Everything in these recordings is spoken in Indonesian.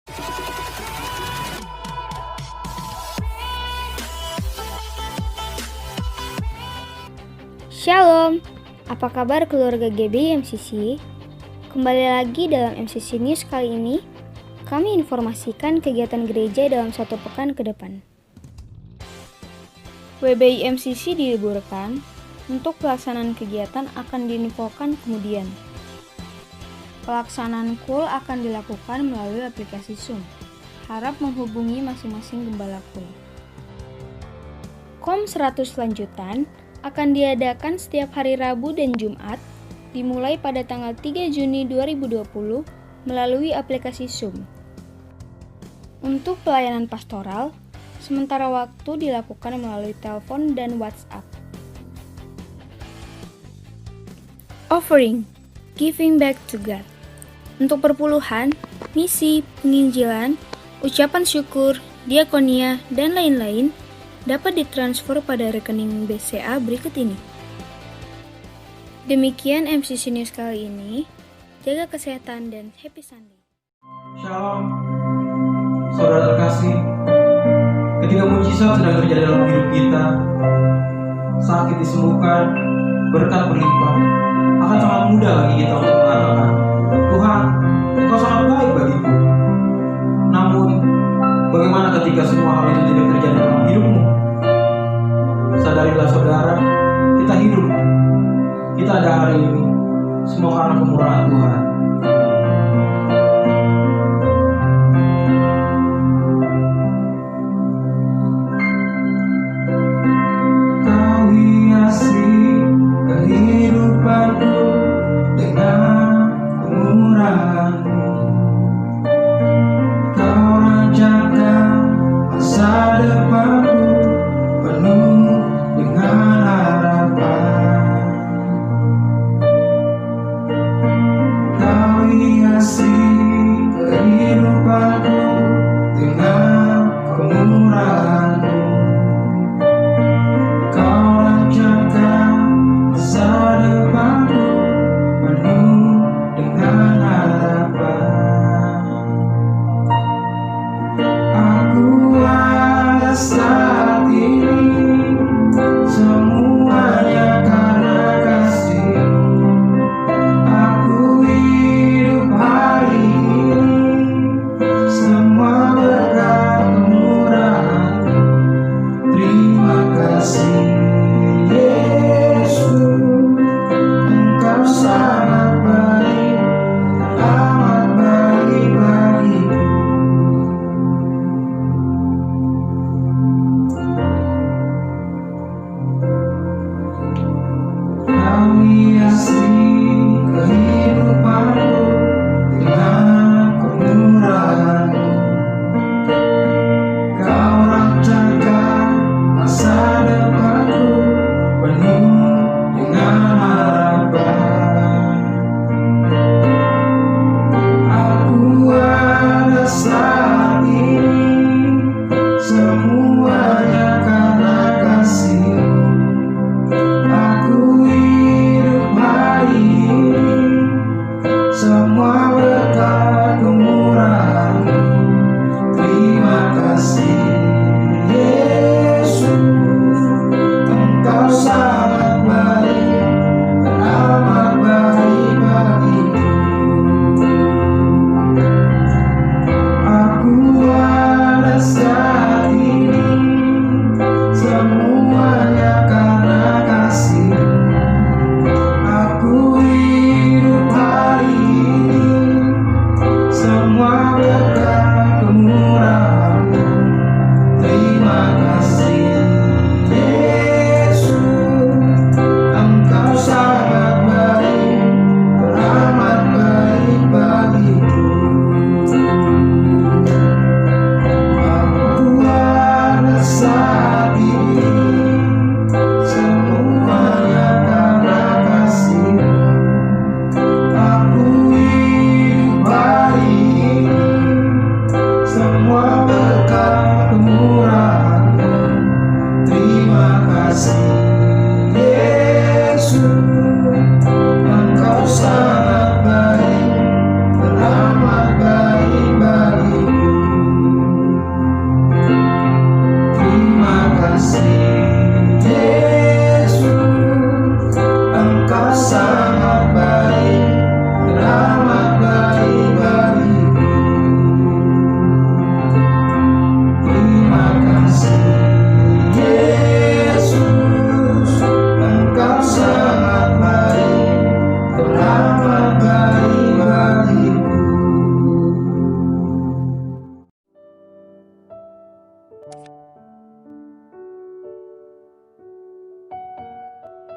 Shalom, apa kabar keluarga GBI MCC? Kembali lagi dalam MCC News kali ini, kami informasikan kegiatan gereja dalam 1 pekan ke depan. WBI MCC diliburkan, untuk pelaksanaan kegiatan akan diinfokan kemudian. Pelaksanaan KUL akan dilakukan melalui aplikasi Zoom. Harap menghubungi masing-masing gembala KUL. KOM 100 lanjutan akan diadakan setiap hari Rabu dan Jumat, dimulai pada tanggal 3 Juni 2020 melalui aplikasi Zoom. Untuk pelayanan pastoral, sementara waktu dilakukan melalui telepon dan WhatsApp. Offering, giving back to God. Untuk perpuluhan, misi, penginjilan, ucapan syukur, diakonia, dan lain-lain, dapat ditransfer pada rekening BCA berikut ini. Demikian MCC News kali ini. Jaga kesehatan dan happy Sunday. Shalom, saudara terkasih. Ketika mujizat sedang terjadi dalam hidup kita, sakit disembuhkan, berkat berlimpah, akan sangat mudah bagi kita untuk mengatakan, Tuhan, Engkau sangat baik bagiku. Namun, bagaimana ketika semua hal itu tidak terjadi dalam hidupmu? Sadarilah saudara, kita hidup, kita ada hari ini, semua karena kemurahan Tuhan. Kau hiasi kehidupanku dengan kemurahan-Mu. Kau rancangan masa depanku penuh dengan harapan. Kau hiasi kehidupanku dengan kemurahan-Mu. Kau rancangan masa depanku penuh dengan harapan. Aku ada saat ini, semuanya karena kasih-Mu. Aku hidup hari ini, semua berkat kemurahan-Mu. Terima kasih Yesus, Engkau sangat baik, amat baik bagiku.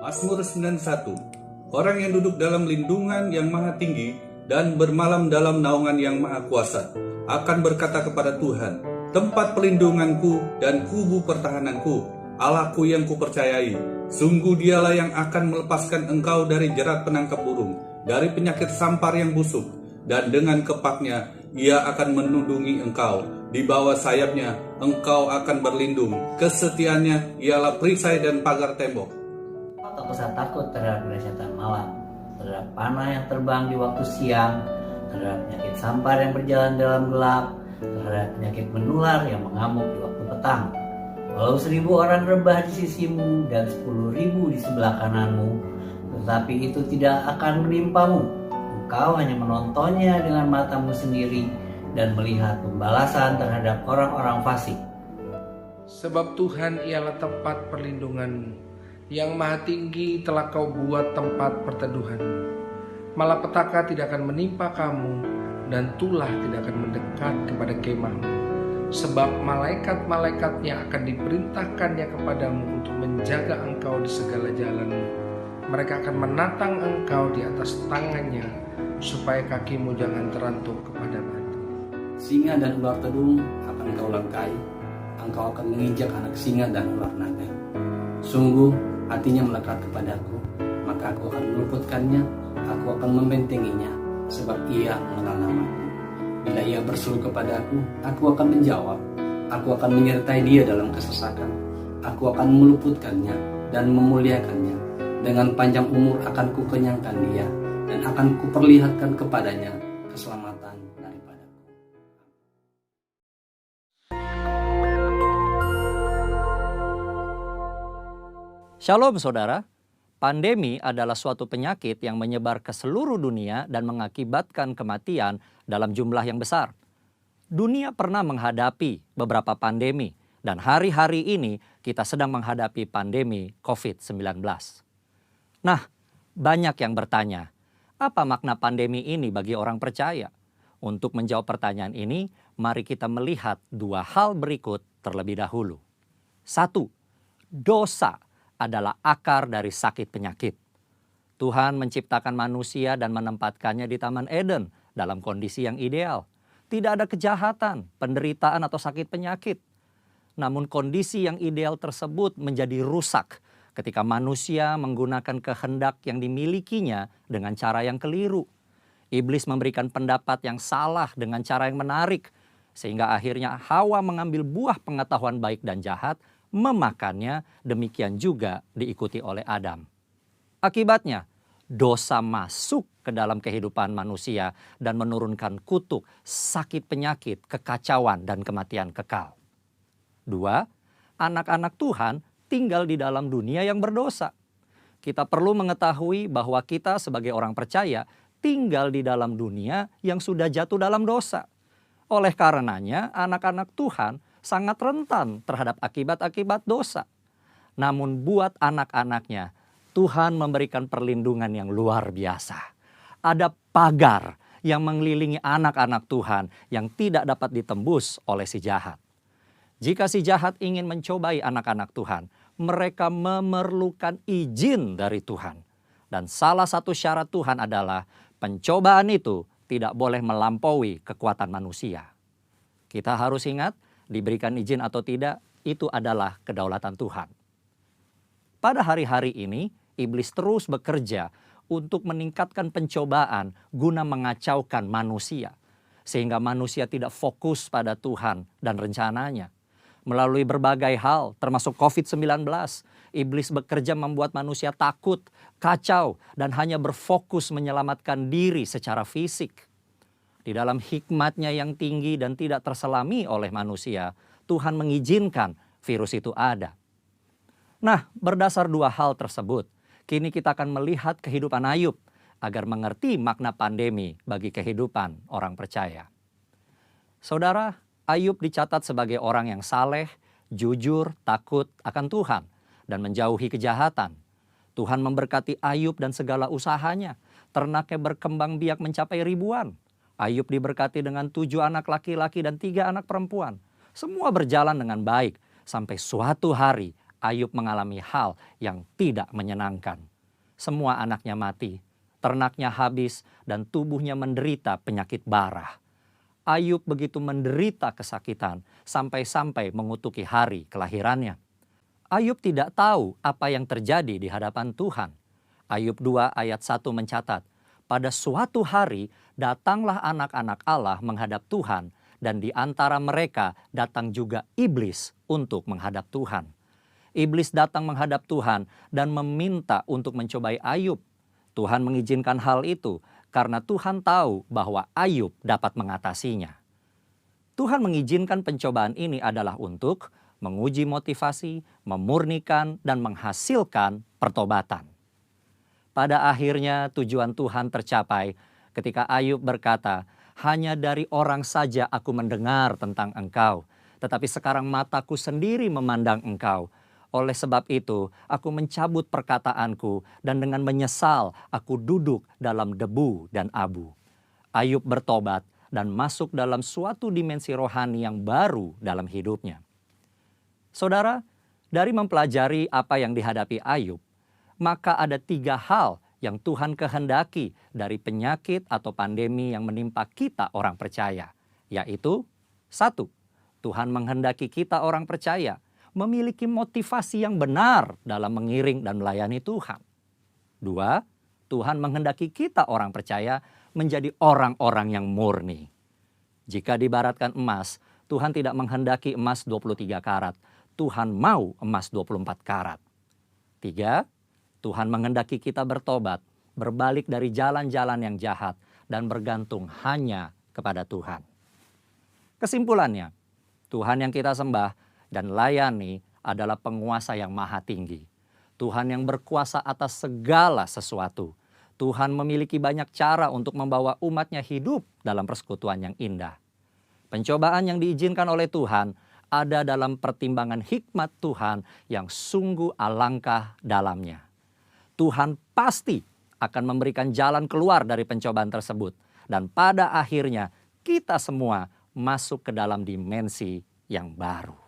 Mazmur 91. Orang yang duduk dalam lindungan yang maha tinggi dan bermalam dalam naungan yang maha kuasa akan berkata kepada Tuhan, tempat pelindunganku dan kubu pertahananku, Allahku yang kupercayai. Sungguh dialah yang akan melepaskan engkau dari jerat penangkap burung, dari penyakit sampar yang busuk, dan dengan kepaknya ia akan menundungi engkau. Di bawah sayapnya engkau akan berlindung. Kesetiaannya ialah perisai dan pagar tembok. Kau tak usah takut terhadap dahsyatan malam, terhadap panah yang terbang di waktu siang, terhadap penyakit sampar yang berjalan dalam gelap, terhadap penyakit menular yang mengamuk di waktu petang. Walau 1.000 orang rebah di sisimu dan 10.000 di sebelah kananmu, tetapi itu tidak akan menimpamu. Engkau hanya menontonnya dengan matamu sendiri dan melihat pembalasan terhadap orang-orang fasik. Sebab Tuhan ialah tempat perlindunganmu, yang maha tinggi telah kau buat tempat perteduhanmu. Malapetaka tidak akan menimpa kamu, dan tulah tidak akan mendekat kepada kemahmu. Sebab malaikat-malaikatnya akan diperintahkannya kepadamu untuk menjaga engkau di segala jalanmu. Mereka akan menatang engkau di atas tangannya, supaya kakimu jangan terantuk kepada batu. Singa dan ular tedung akan engkau langkai, engkau akan menginjak anak singa dan ular naga. Sungguh hatinya melekat kepadaku, maka aku akan meluputkannya, aku akan membentenginya, sebab ia mengenal namaku. Bila ia berseru kepadaku, aku akan menjawab, aku akan menyertai dia dalam kesesakan, aku akan meluputkannya dan memuliakannya. Dengan panjang umur akan kukenyangkan dia, dan akan kuperlihatkan kepadanya keselamatan daripadaku. Shalom saudara, pandemi adalah suatu penyakit yang menyebar ke seluruh dunia dan mengakibatkan kematian dalam jumlah yang besar. Dunia pernah menghadapi beberapa pandemi dan hari-hari ini kita sedang menghadapi pandemi COVID-19. Nah, banyak yang bertanya, apa makna pandemi ini bagi orang percaya? Untuk menjawab pertanyaan ini, mari kita melihat dua hal berikut terlebih dahulu. 1. Dosa adalah akar dari sakit penyakit. Tuhan menciptakan manusia dan menempatkannya di Taman Eden dalam kondisi yang ideal. Tidak ada kejahatan, penderitaan atau sakit penyakit. Namun kondisi yang ideal tersebut menjadi rusak ketika manusia menggunakan kehendak yang dimilikinya dengan cara yang keliru. Iblis memberikan pendapat yang salah dengan cara yang menarik, sehingga akhirnya Hawa mengambil buah pengetahuan baik dan jahat, memakannya, demikian juga diikuti oleh Adam. Akibatnya, dosa masuk ke dalam kehidupan manusia dan menurunkan kutuk, sakit penyakit, kekacauan, dan kematian kekal. 2. Anak-anak Tuhan tinggal di dalam dunia yang berdosa. Kita perlu mengetahui bahwa kita sebagai orang percaya tinggal di dalam dunia yang sudah jatuh dalam dosa. Oleh karenanya, anak-anak Tuhan sangat rentan terhadap akibat-akibat dosa. Namun buat anak-anaknya, Tuhan memberikan perlindungan yang luar biasa. Ada pagar yang mengelilingi anak-anak Tuhan yang tidak dapat ditembus oleh si jahat. Jika si jahat ingin mencobai anak-anak Tuhan, mereka memerlukan izin dari Tuhan. Dan salah satu syarat Tuhan adalah pencobaan itu tidak boleh melampaui kekuatan manusia. Kita harus ingat, diberikan izin atau tidak, itu adalah kedaulatan Tuhan. Pada hari-hari ini, iblis terus bekerja untuk meningkatkan pencobaan guna mengacaukan manusia. Sehingga manusia tidak fokus pada Tuhan dan rencananya. Melalui berbagai hal, termasuk COVID-19, iblis bekerja membuat manusia takut, kacau, dan hanya berfokus menyelamatkan diri secara fisik. Di dalam hikmatnya yang tinggi dan tidak terselami oleh manusia, Tuhan mengizinkan virus itu ada. Nah, berdasar dua hal tersebut, kini kita akan melihat kehidupan Ayub agar mengerti makna pandemi bagi kehidupan orang percaya. Saudara, Ayub dicatat sebagai orang yang saleh, jujur, takut akan Tuhan, dan menjauhi kejahatan. Tuhan memberkati Ayub dan segala usahanya. Ternaknya berkembang biak mencapai ribuan. Ayub diberkati dengan 7 anak laki-laki dan 3 anak perempuan. Semua berjalan dengan baik sampai suatu hari Ayub mengalami hal yang tidak menyenangkan. Semua anaknya mati, ternaknya habis, dan tubuhnya menderita penyakit bara. Ayub begitu menderita kesakitan sampai-sampai mengutuki hari kelahirannya. Ayub tidak tahu apa yang terjadi di hadapan Tuhan. Ayub 2 ayat 1 mencatat, pada suatu hari datanglah anak-anak Allah menghadap Tuhan, dan di antara mereka datang juga iblis untuk menghadap Tuhan. Iblis datang menghadap Tuhan dan meminta untuk mencobai Ayub. Tuhan mengizinkan hal itu karena Tuhan tahu bahwa Ayub dapat mengatasinya. Tuhan mengizinkan pencobaan ini adalah untuk menguji motivasi, memurnikan, dan menghasilkan pertobatan. Pada akhirnya tujuan Tuhan tercapai ketika Ayub berkata, "Hanya dari orang saja aku mendengar tentang Engkau, tetapi sekarang mataku sendiri memandang Engkau. Oleh sebab itu, aku mencabut perkataanku dan dengan menyesal aku duduk dalam debu dan abu." Ayub bertobat dan masuk dalam suatu dimensi rohani yang baru dalam hidupnya. Saudara, dari mempelajari apa yang dihadapi Ayub, maka ada 3 hal yang Tuhan kehendaki dari penyakit atau pandemi yang menimpa kita orang percaya, yaitu 1. Tuhan menghendaki kita orang percaya memiliki motivasi yang benar dalam mengiring dan melayani Tuhan. 2. Tuhan menghendaki kita orang percaya menjadi orang-orang yang murni. Jika diibaratkan emas, Tuhan tidak menghendaki emas 23 karat. Tuhan mau emas 24 karat. 3. Tuhan menghendaki kita bertobat, berbalik dari jalan-jalan yang jahat, dan bergantung hanya kepada Tuhan. Kesimpulannya, Tuhan yang kita sembah dan layani adalah penguasa yang maha tinggi. Tuhan yang berkuasa atas segala sesuatu. Tuhan memiliki banyak cara untuk membawa umatnya hidup dalam persekutuan yang indah. Pencobaan yang diizinkan oleh Tuhan ada dalam pertimbangan hikmat Tuhan yang sungguh alangkah dalamnya. Tuhan pasti akan memberikan jalan keluar dari pencobaan tersebut. Dan pada akhirnya kita semua masuk ke dalam dimensi yang baru.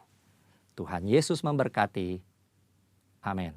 Tuhan Yesus memberkati. Amin.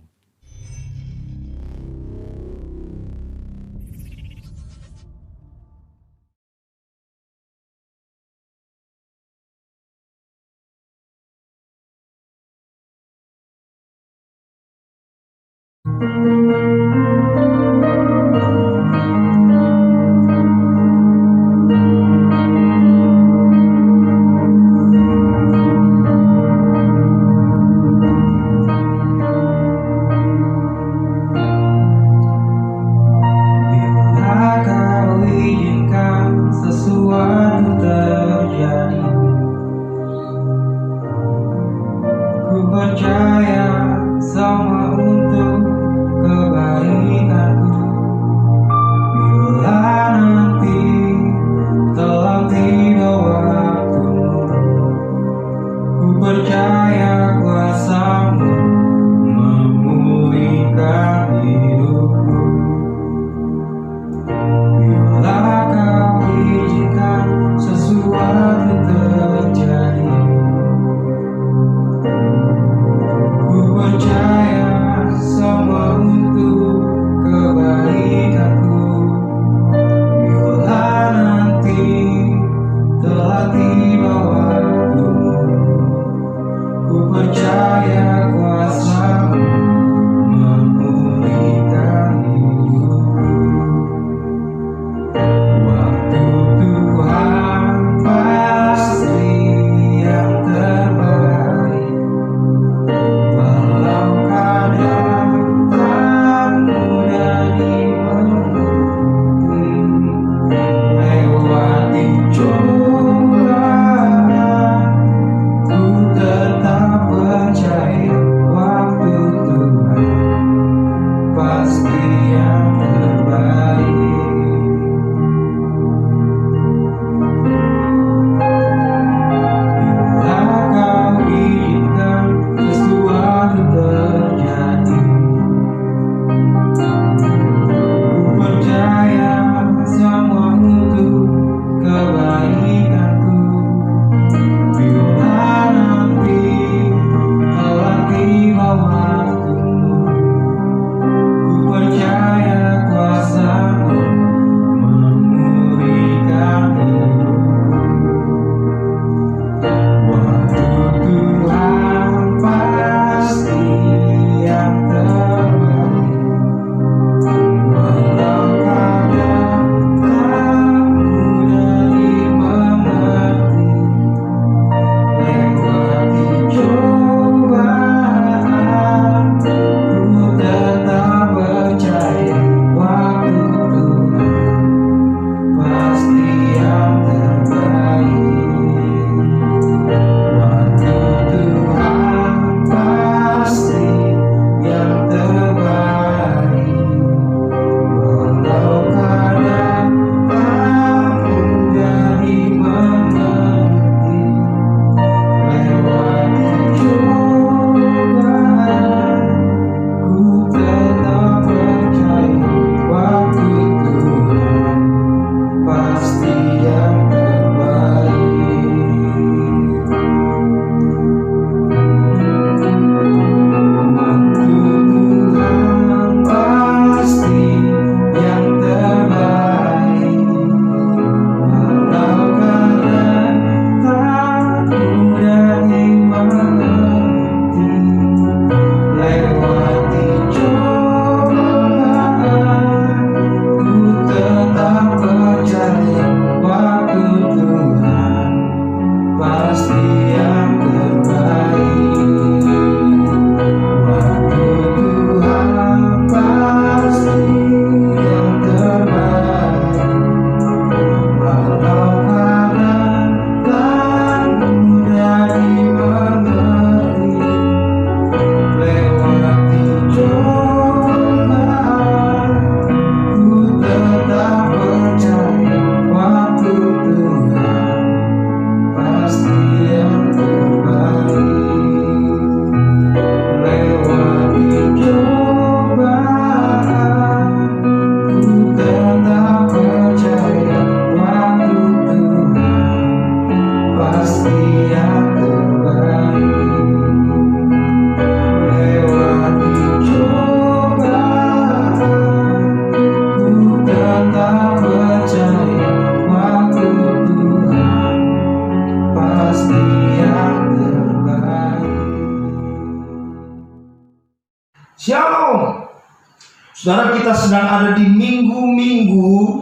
Saudara, kita sedang ada di minggu-minggu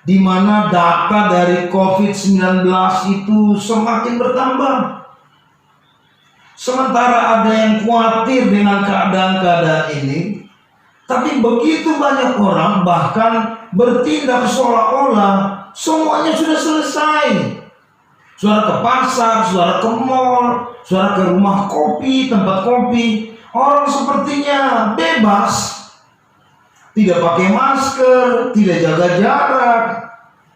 di mana data dari COVID-19 itu semakin bertambah. Sementara ada yang khawatir dengan keadaan-keadaan ini, tapi begitu banyak orang bahkan bertindak seolah-olah semuanya sudah selesai. Saudara ke pasar, saudara ke mall, saudara ke rumah kopi, tempat kopi, orang sepertinya bebas. Tidak pakai masker, tidak jaga jarak.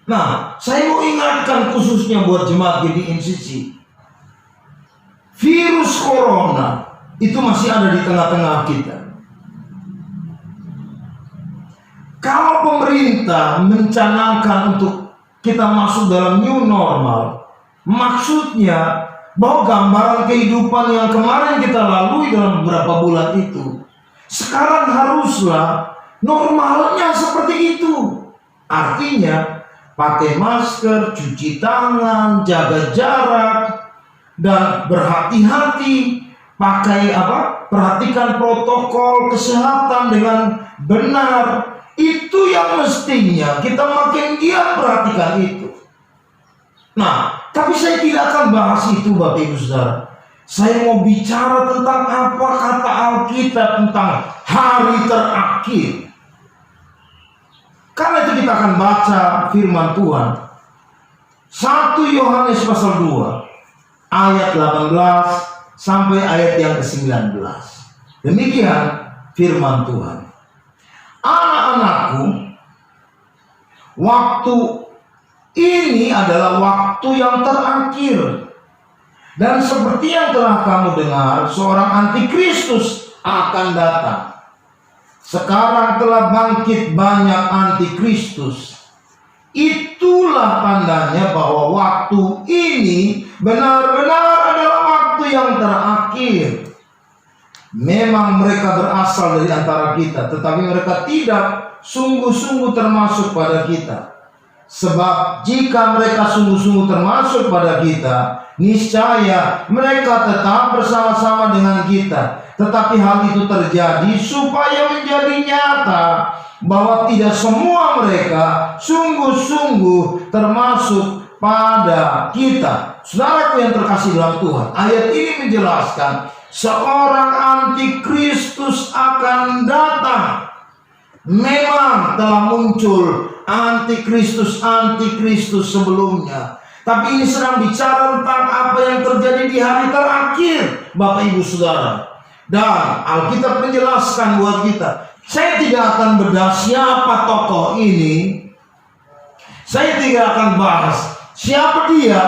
Nah, saya mau ingatkan khususnya buat jemaat GDMCC. Virus corona itu masih ada di tengah-tengah kita. Kalau pemerintah mencanangkan untuk kita masuk dalam new normal, maksudnya bahwa gambaran kehidupan yang kemarin kita lalui dalam beberapa bulan itu, sekarang haruslah normalnya seperti itu. Artinya pakai masker, cuci tangan, jaga jarak, dan berhati-hati. Perhatikan protokol kesehatan dengan benar. Itu yang mestinya kita makin giat perhatikan itu. Nah, tapi saya tidak akan bahas itu, Bapak Ibu Saudara. Saya mau bicara tentang apa kata Alkitab tentang hari terakhir. Karena itu kita akan baca firman Tuhan. 1 Yohanes pasal 2 ayat 18 sampai ayat yang ke-19. Demikian firman Tuhan. Anak-anakku, waktu ini adalah waktu yang terakhir. Dan seperti yang telah kamu dengar, seorang antikristus akan datang. Sekarang telah bangkit banyak antikristus. Itulah tandanya bahwa waktu ini benar-benar adalah waktu yang terakhir. Memang mereka berasal dari antara kita, tetapi mereka tidak sungguh-sungguh termasuk pada kita. Sebab jika mereka sungguh-sungguh termasuk pada kita, niscaya mereka tetap bersama-sama dengan kita. Tetapi hal itu terjadi supaya menjadi nyata bahwa tidak semua mereka sungguh-sungguh termasuk pada kita. Saudaraku yang terkasih dalam Tuhan, ayat ini menjelaskan seorang antikristus akan datang. Memang telah muncul antikristus sebelumnya, tapi ini sedang bicara tentang apa yang terjadi di hari terakhir, Bapak Ibu Saudara. Dan Alkitab menjelaskan buat kita. Saya tidak akan bedah siapa tokoh ini. Saya tidak akan bahas siapa dia.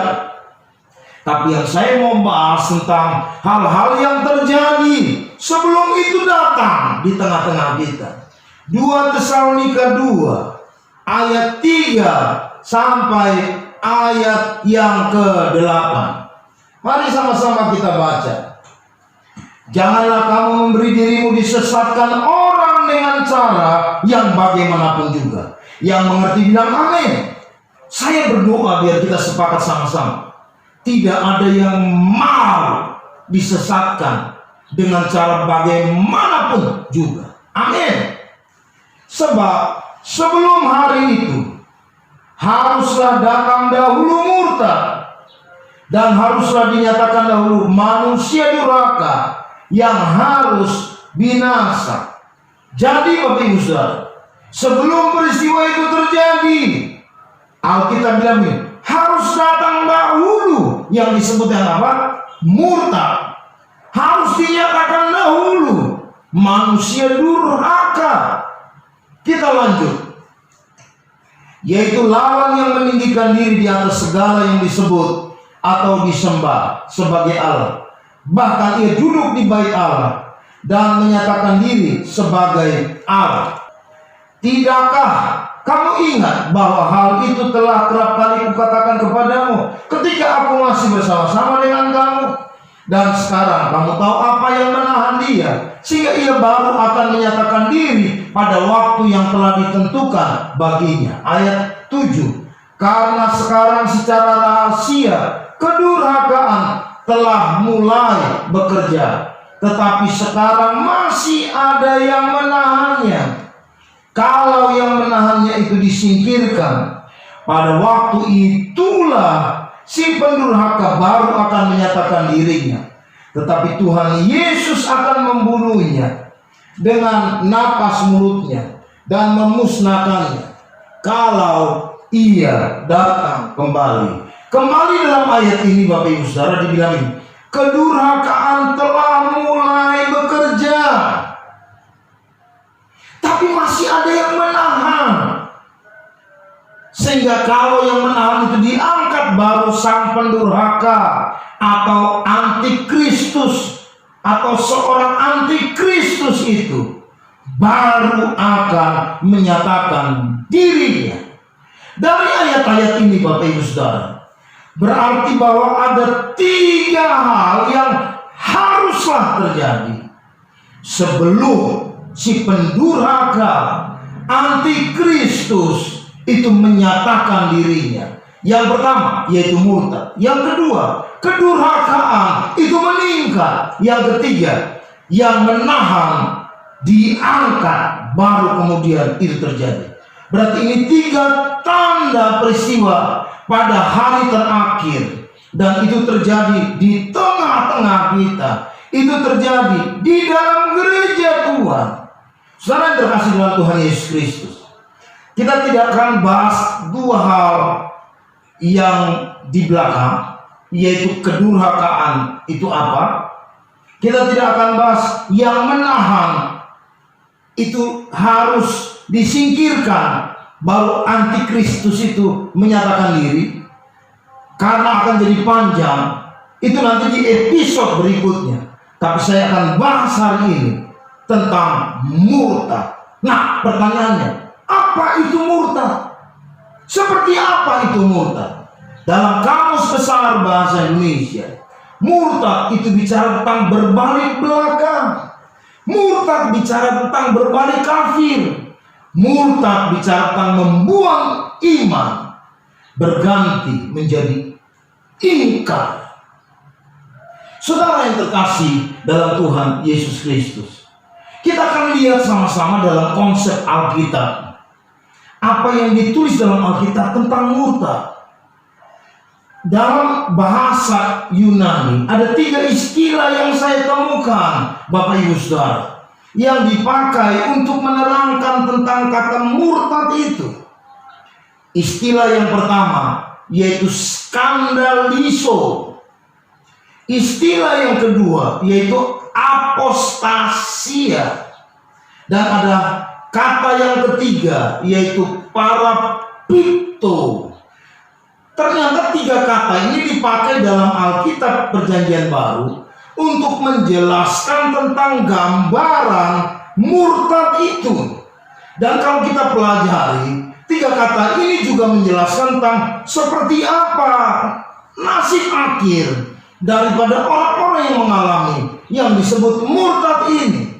Tapi yang saya mau bahas tentang hal-hal yang terjadi sebelum itu datang di tengah-tengah kita. 2 Tesalonika 2 ayat 3 sampai ayat yang ke-8. Mari sama-sama kita baca. Janganlah kamu memberi dirimu disesatkan orang dengan cara yang bagaimanapun juga. Yang mengerti bilang amin. Saya berdoa biar kita sepakat sama-sama. Tidak ada yang mau disesatkan dengan cara bagaimanapun juga. Amin. Sebab sebelum hari itu haruslah datang dahulu murtad, dan haruslah dinyatakan dahulu manusia durhaka yang harus binasa. Jadi Bapak Ibu Saudara, sebelum peristiwa itu terjadi, Alkitab bilang ini, harus datang dahulu yang disebut dengan apa? Murtad. Harus dinyatakan dahulu manusia durhaka. Kita lanjut. Yaitu lawan yang meninggikan diri di atas segala yang disebut atau disembah sebagai Allah. Bahkan ia duduk di bait Allah dan menyatakan diri sebagai Allah. Tidakkah kamu ingat bahwa hal itu telah kerap kali kukatakan kepadamu ketika aku masih bersama-sama dengan kamu? Dan sekarang kamu tahu apa yang menahan dia, sehingga ia baru akan menyatakan diri pada waktu yang telah ditentukan baginya. Ayat 7. Karena sekarang secara rahasia kedurhakaan telah mulai bekerja, tetapi sekarang masih ada yang menahannya. Kalau yang menahannya itu disingkirkan, pada waktu itulah si pendurhaka baru akan menyatakan dirinya. Tetapi Tuhan Yesus akan membunuhnya dengan napas mulutnya dan memusnahkannya kalau ia datang kembali. Kembali dalam ayat ini Bapak Ibu Saudara dibilang ini, kedurhakaan telah mulai bekerja. Tapi masih ada yang menahan. Sehingga kalau yang menahan itu diangkat, baru sang pendurhaka atau antikristus atau seorang antikristus itu baru akan menyatakan dirinya. Dari ayat-ayat ini Bapak Ibu Saudara, berarti bahwa ada 3 hal yang haruslah terjadi sebelum si pendurhaka antikristus itu menyatakan dirinya. Yang pertama yaitu murtad. Yang kedua, kedurhakaan itu meningkat. Yang ketiga, yang menahan diangkat, baru kemudian itu terjadi. Berarti ini 3 tanda peristiwa pada hari terakhir, dan itu terjadi di tengah-tengah kita. Itu terjadi di dalam gereja Tuhan. Saudara yang terkasih dalam Tuhan Yesus Kristus, kita tidak akan bahas 2 hal yang di belakang, yaitu kedurhakaan itu apa. Kita tidak akan bahas yang menahan itu harus disingkirkan, baru antikristus itu menyatakan diri, karena akan jadi panjang. Itu nanti di episode berikutnya. Tapi saya akan bahas hari ini tentang murtad. Nah, pertanyaannya, apa itu murtad? Seperti apa itu murtad? Dalam Kamus Besar Bahasa Indonesia, murtad itu bicara tentang berbalik belakang. Murtad bicara tentang berbalik kafir. Murtad bicara tentang membuang iman, berganti menjadi ingkar. Saudara yang terkasih dalam Tuhan Yesus Kristus, kita akan lihat sama-sama dalam konsep Alkitab. Apa yang ditulis dalam Alkitab tentang murtad. Dalam bahasa Yunani ada 3 istilah yang saya temukan Bapak Ibu Saudara, yang dipakai untuk menerangkan tentang kata murtad itu. Istilah yang pertama yaitu skandaliso. Istilah yang kedua yaitu apostasia. Dan ada kata yang ketiga yaitu parapipto. Ternyata 3 kata ini dipakai dalam Alkitab Perjanjian Baru untuk menjelaskan tentang gambaran murtad itu. Dan kalau kita pelajari, 3 kata ini juga menjelaskan tentang seperti apa nasib akhir daripada orang-orang yang mengalami yang disebut murtad ini.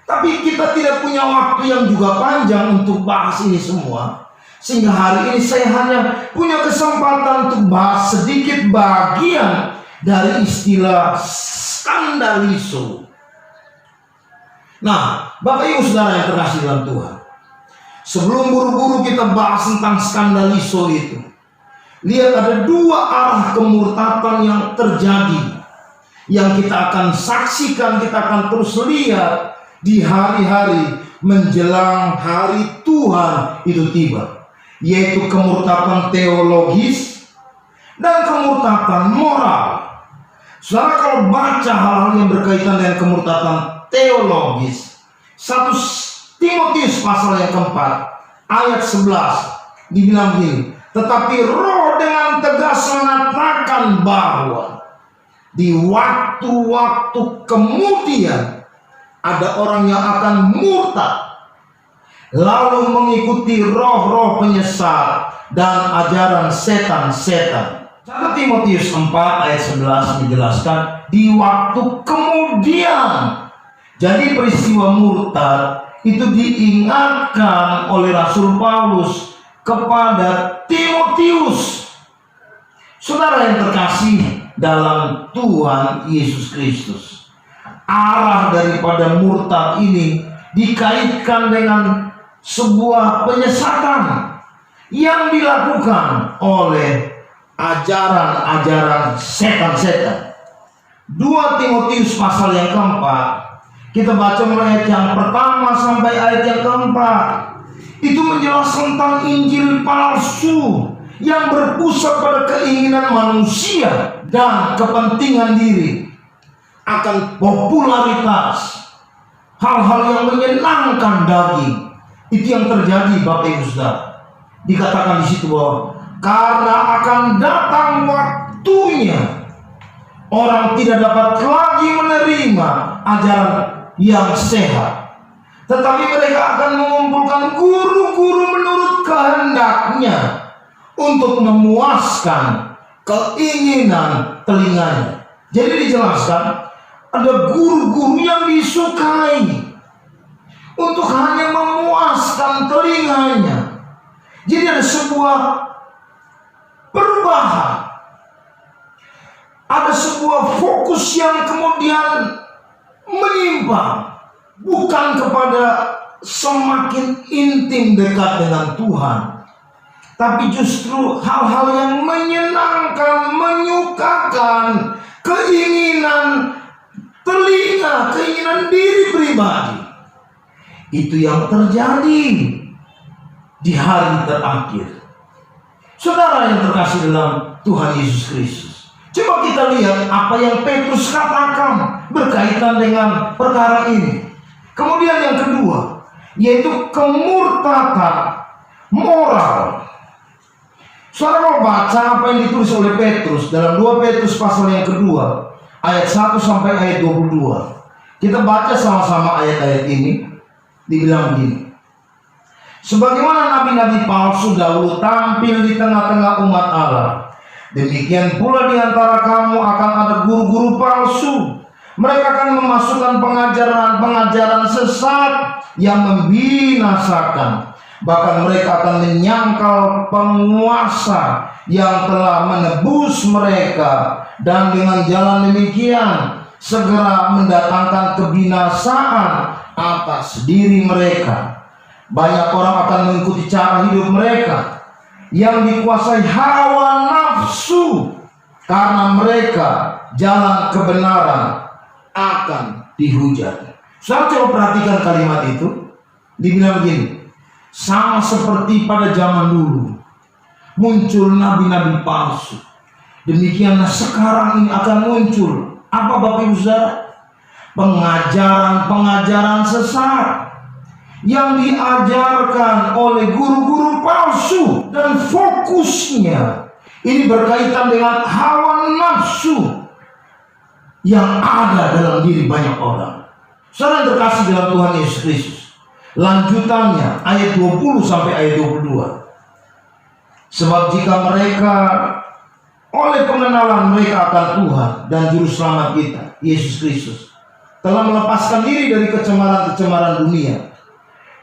Tapi kita tidak punya waktu yang juga panjang untuk bahas ini semua, sehingga hari ini saya hanya punya kesempatan untuk bahas sedikit bagian dari istilah skandaliso. Nah, Bapak Ibu Saudara yang terkasih dalam Tuhan, sebelum buru-buru kita bahas tentang skandaliso itu, lihat ada 2 arah kemurtadan yang terjadi, yang kita akan saksikan, kita akan terus lihat di hari-hari menjelang hari Tuhan itu tiba, yaitu kemurtadan teologis dan kemurtadan moral. Saudara kalau baca hal-hal yang berkaitan dengan kemurtadan teologis, 1 Timotius pasal yang keempat ayat 11 dibilang begini, tetapi Roh dengan tegas mengatakan bahwa di waktu-waktu kemudian ada orang yang akan murtad, lalu mengikuti roh-roh penyesat dan ajaran setan-setan. 1 Timotius 4 ayat 11 menjelaskan di waktu kemudian. Jadi peristiwa murtad itu diingatkan oleh Rasul Paulus kepada Timotius. Saudara yang terkasih dalam Tuhan Yesus Kristus, arah daripada murtad ini dikaitkan dengan sebuah penyesatan yang dilakukan oleh ajaran-ajaran setan-setan. 2 Timotius pasal yang keempat, kita baca mulai ayat yang pertama sampai ayat yang keempat. Itu menjelaskan tentang Injil palsu yang berpusat pada keinginan manusia dan kepentingan diri, akan popularitas, hal-hal yang menyenangkan daging. Itu yang terjadi, Bapak Ibu Saudara. Dikatakan di situ bahwa karena akan datang waktunya orang tidak dapat lagi menerima ajaran yang sehat, tetapi mereka akan mengumpulkan guru-guru menurut kehendaknya untuk memuaskan keinginan telinganya. Jadi dijelaskan ada guru-guru yang disukai untuk hanya memuaskan telinganya. Jadi ada sebuah perubahan, ada sebuah fokus yang kemudian menyimpang, bukan kepada semakin intim dekat dengan Tuhan, tapi justru hal-hal yang menyenangkan, menyukakan, keinginan telinga, keinginan diri pribadi. Itu yang terjadi di hari terakhir. Saudara yang terkasih dalam Tuhan Yesus Kristus, coba kita lihat apa yang Petrus katakan berkaitan dengan perkara ini. Kemudian yang kedua, yaitu kemurtatan moral. Saudara baca apa yang ditulis oleh Petrus dalam 2 Petrus pasal yang kedua, ayat 1 sampai ayat 22. Kita baca sama-sama ayat-ayat ini. Dibilang begini: sebagaimana nabi-nabi palsu dahulu tampil di tengah-tengah umat Allah, demikian pula di antara kamu akan ada guru-guru palsu. Mereka akan memasukkan pengajaran-pengajaran sesat yang membinasakan. Bahkan mereka akan menyangkal penguasa yang telah menebus mereka, dan dengan jalan demikian segera mendatangkan kebinasaan atas diri mereka. Banyak orang akan mengikuti cara hidup mereka yang dikuasai hawa nafsu, karena mereka jalan kebenaran akan dihujat. Saya coba perhatikan kalimat itu. Dibilang begini: sama seperti pada zaman dulu muncul nabi-nabi palsu, demikianlah sekarang ini akan muncul apa, Bapak Ibu Saudara? Pengajaran-pengajaran sesat yang diajarkan oleh guru-guru palsu, dan fokusnya ini berkaitan dengan hawa nafsu yang ada dalam diri banyak orang. Saudara terkasih dalam Tuhan Yesus Kristus, lanjutannya ayat 20 sampai ayat 22. Sebab jika mereka oleh pengenalan mereka akan Tuhan dan Juru Selamat kita, Yesus Kristus, telah melepaskan diri dari kecemaran-kecemaran dunia,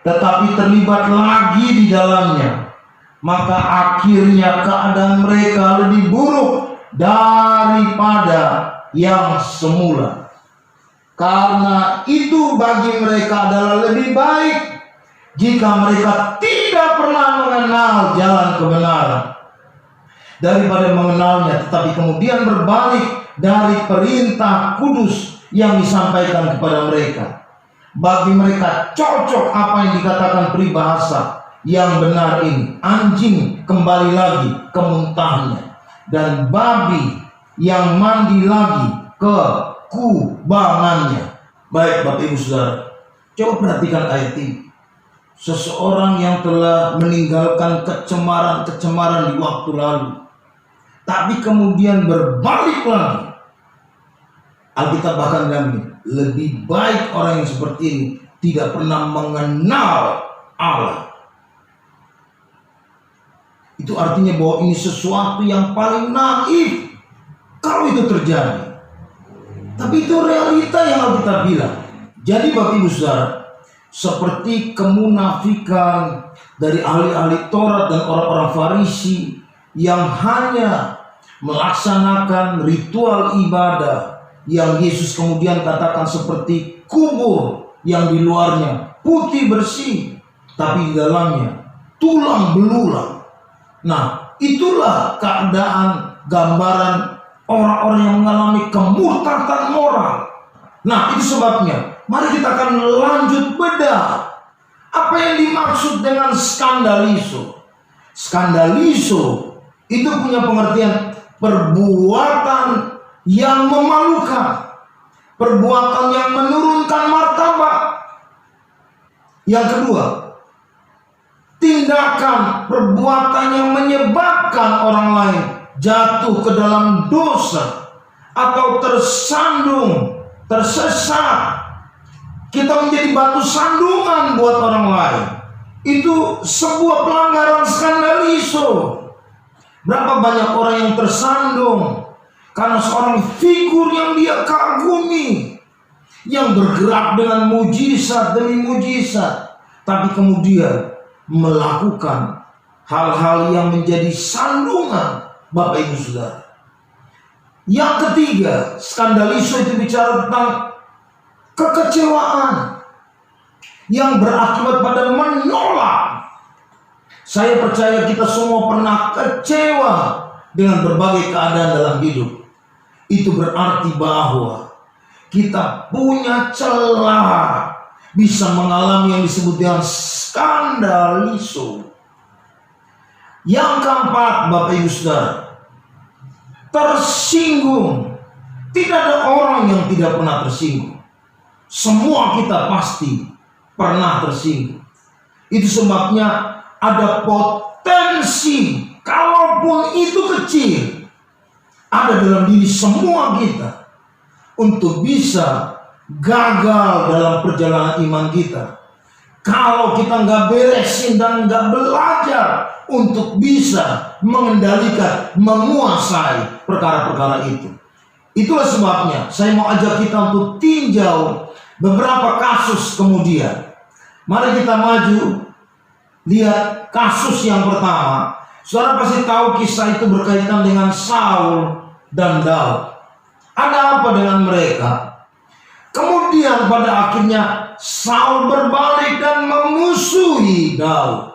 tetapi terlibat lagi di dalamnya, maka akhirnya keadaan mereka lebih buruk daripada yang semula. Karena itu bagi mereka adalah lebih baik jika mereka tidak pernah mengenal jalan kebenaran, daripada mengenalnya tetapi kemudian berbalik dari perintah kudus yang disampaikan kepada mereka. Bagi mereka cocok apa yang dikatakan peribahasa yang benar ini: anjing kembali lagi ke muntahnya, dan babi yang mandi lagi ke kubangannya. Baik Bapak Ibu Saudara, coba perhatikan ayat ini. Seseorang yang telah meninggalkan kecemaran-kecemaran di waktu lalu, tapi kemudian berbalik lagi. Alkitab bahkan bilang ini: lebih baik orang yang seperti ini tidak pernah mengenal Allah. Itu artinya bahwa ini sesuatu yang paling naif kalau itu terjadi. Tapi itu realita yang Alkitab bilang. Jadi Bapak Ibu Saudara, seperti kemunafikan dari ahli-ahli Taurat dan orang-orang Farisi yang hanya melaksanakan ritual ibadah yang Yesus kemudian katakan seperti kubur yang di luarnya putih bersih, tapi di dalamnya tulang belulang. Nah, itulah keadaan gambaran orang-orang yang mengalami kemurtatan moral. Nah, itu sebabnya mari kita akan lanjut bedah apa yang dimaksud dengan skandalizo. Skandalizo itu punya pengertian perbuatan yang memalukan, perbuatan yang menurunkan martabat. Yang kedua, tindakan perbuatan yang menyebabkan orang lain jatuh ke dalam dosa atau tersandung, tersesat. Kita menjadi batu sandungan buat orang lain. Itu sebuah pelanggaran skandalizo. Berapa banyak orang yang tersandung karena seorang figur yang dia kagumi, yang bergerak dengan mujizat demi mujizat, tapi kemudian melakukan hal-hal yang menjadi sandungan Bapak Ibu Saudara. Yang ketiga, skandalizo itu bicara tentang kekecewaan yang berakibat pada menolak. Saya percaya kita semua pernah kecewa dengan berbagai keadaan dalam hidup. Itu berarti bahwa kita punya celah bisa mengalami yang disebut dengan skandalizo. Yang keempat, Bapak Ibu Saudara, tersinggung. Tidak ada orang yang tidak pernah tersinggung. Semua kita pasti pernah tersinggung. Itu sebabnya ada potensi, kalaupun itu kecil, ada dalam diri semua kita untuk bisa gagal dalam perjalanan iman kita. Kalau kita nggak beresin dan nggak belajar untuk bisa mengendalikan, menguasai perkara-perkara itu. Itulah sebabnya saya mau ajak kita untuk tinjau beberapa kasus kemudian. Mari kita maju, lihat kasus yang pertama. Saudara pasti tahu kisah itu berkaitan dengan Saul dan Daud. Ada apa dengan mereka? Kemudian pada akhirnya Saul berbalik dan memusuhi Daud.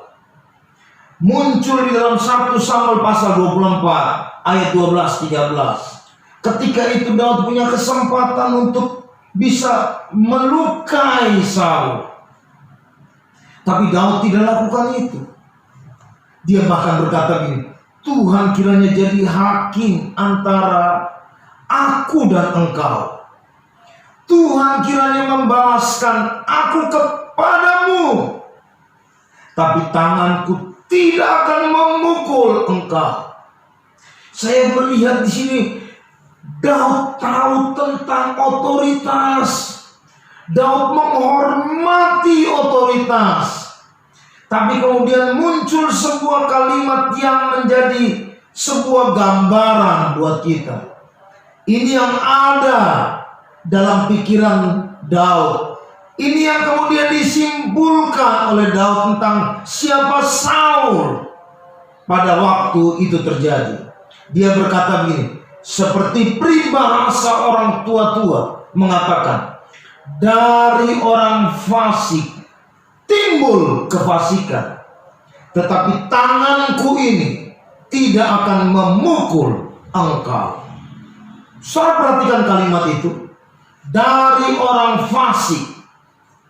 Muncul di dalam 1 Samuel pasal 24 ayat 12-13. Ketika itu Daud punya kesempatan untuk bisa melukai Saul. Tapi Daud tidak lakukan itu. Dia bahkan berkata gini, Tuhan kiranya jadi hakim antara aku dan engkau. Tuhan kiranya membalaskan aku kepadamu, tapi tanganku tidak akan memukul engkau. Saya melihat di sini Daud tahu tentang otoritas. Daud menghormati otoritas. Tapi kemudian muncul sebuah kalimat yang menjadi sebuah gambaran buat kita. Ini yang ada dalam pikiran Daud. Ini yang kemudian disimpulkan oleh Daud tentang siapa Saul pada waktu itu terjadi. Dia berkata begini, seperti peribahasa orang tua-tua mengatakan, dari orang fasik timbul kefasikan, tetapi tanganku ini tidak akan memukul engkau. Saudara perhatikan kalimat itu. Dari orang fasik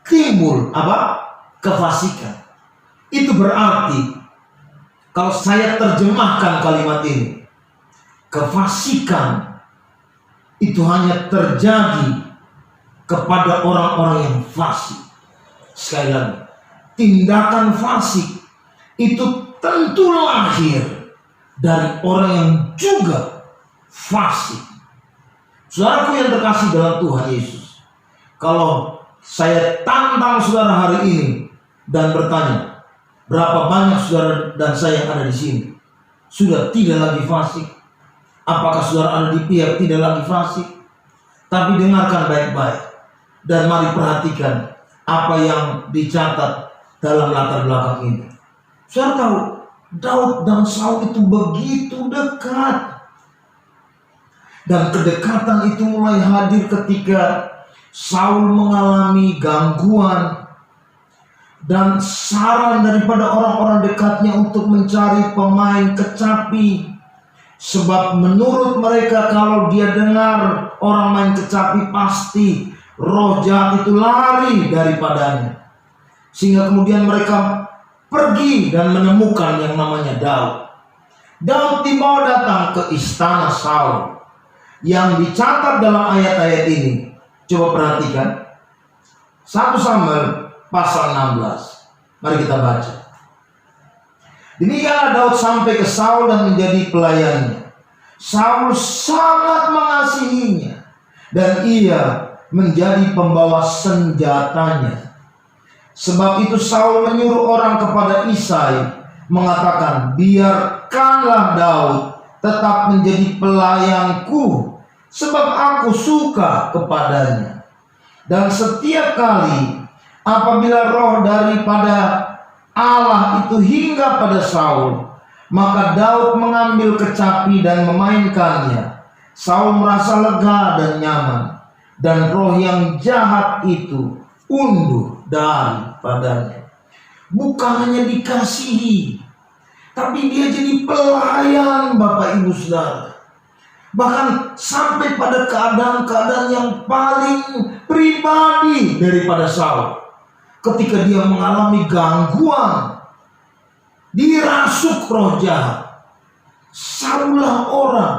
timbul apa? Kefasikan. Itu berarti, kalau saya terjemahkan kalimat ini, kefasikan itu hanya terjadi kepada orang-orang yang fasik. Sekali lagi, tindakan fasik itu tentu lahir dari orang yang juga fasik. Saudaraku yang terkasih dalam Tuhan Yesus, kalau saya tantang saudara hari ini dan bertanya, berapa banyak saudara dan saya yang ada di sini sudah tidak lagi fasik? Apakah saudara ada di pihak tidak lagi fasik? Tapi dengarkan baik-baik dan mari perhatikan apa yang dicatat dalam latar belakang ini. Saudara tahu, Daud dan Saul itu begitu dekat. Dan kedekatan itu mulai hadir ketika Saul mengalami gangguan. dan saran daripada orang-orang dekatnya untuk mencari pemain kecapi. Sebab menurut mereka kalau dia dengar orang main kecapi, pasti roh jahat itu lari daripadanya. Sehingga kemudian mereka pergi dan menemukan yang namanya Daud. Daud dibawa datang ke istana Saul. Yang dicatat dalam ayat-ayat ini, coba perhatikan. 1 Samuel pasal 16. Mari kita baca. Demikianlah Daud sampai ke Saul dan menjadi pelayannya. Saul sangat mengasihinya dan ia menjadi pembawa senjatanya. Sebab itu Saul menyuruh orang kepada Isai mengatakan, biarkanlah Daud tetap menjadi pelayanku, sebab aku suka kepadanya. Dan setiap kali apabila roh daripada Allah itu hingga pada Saul, maka Daud mengambil kecapi dan memainkannya. Saul merasa lega dan nyaman, dan roh yang jahat itu undur daripadanya. Bukan hanya dikasihi, tapi dia jadi pelayan, Bapak Ibu Saudara. Bahkan sampai pada keadaan-keadaan yang paling pribadi daripada Saul. Ketika dia mengalami gangguan, dirasuk roh jahat, Saullah orang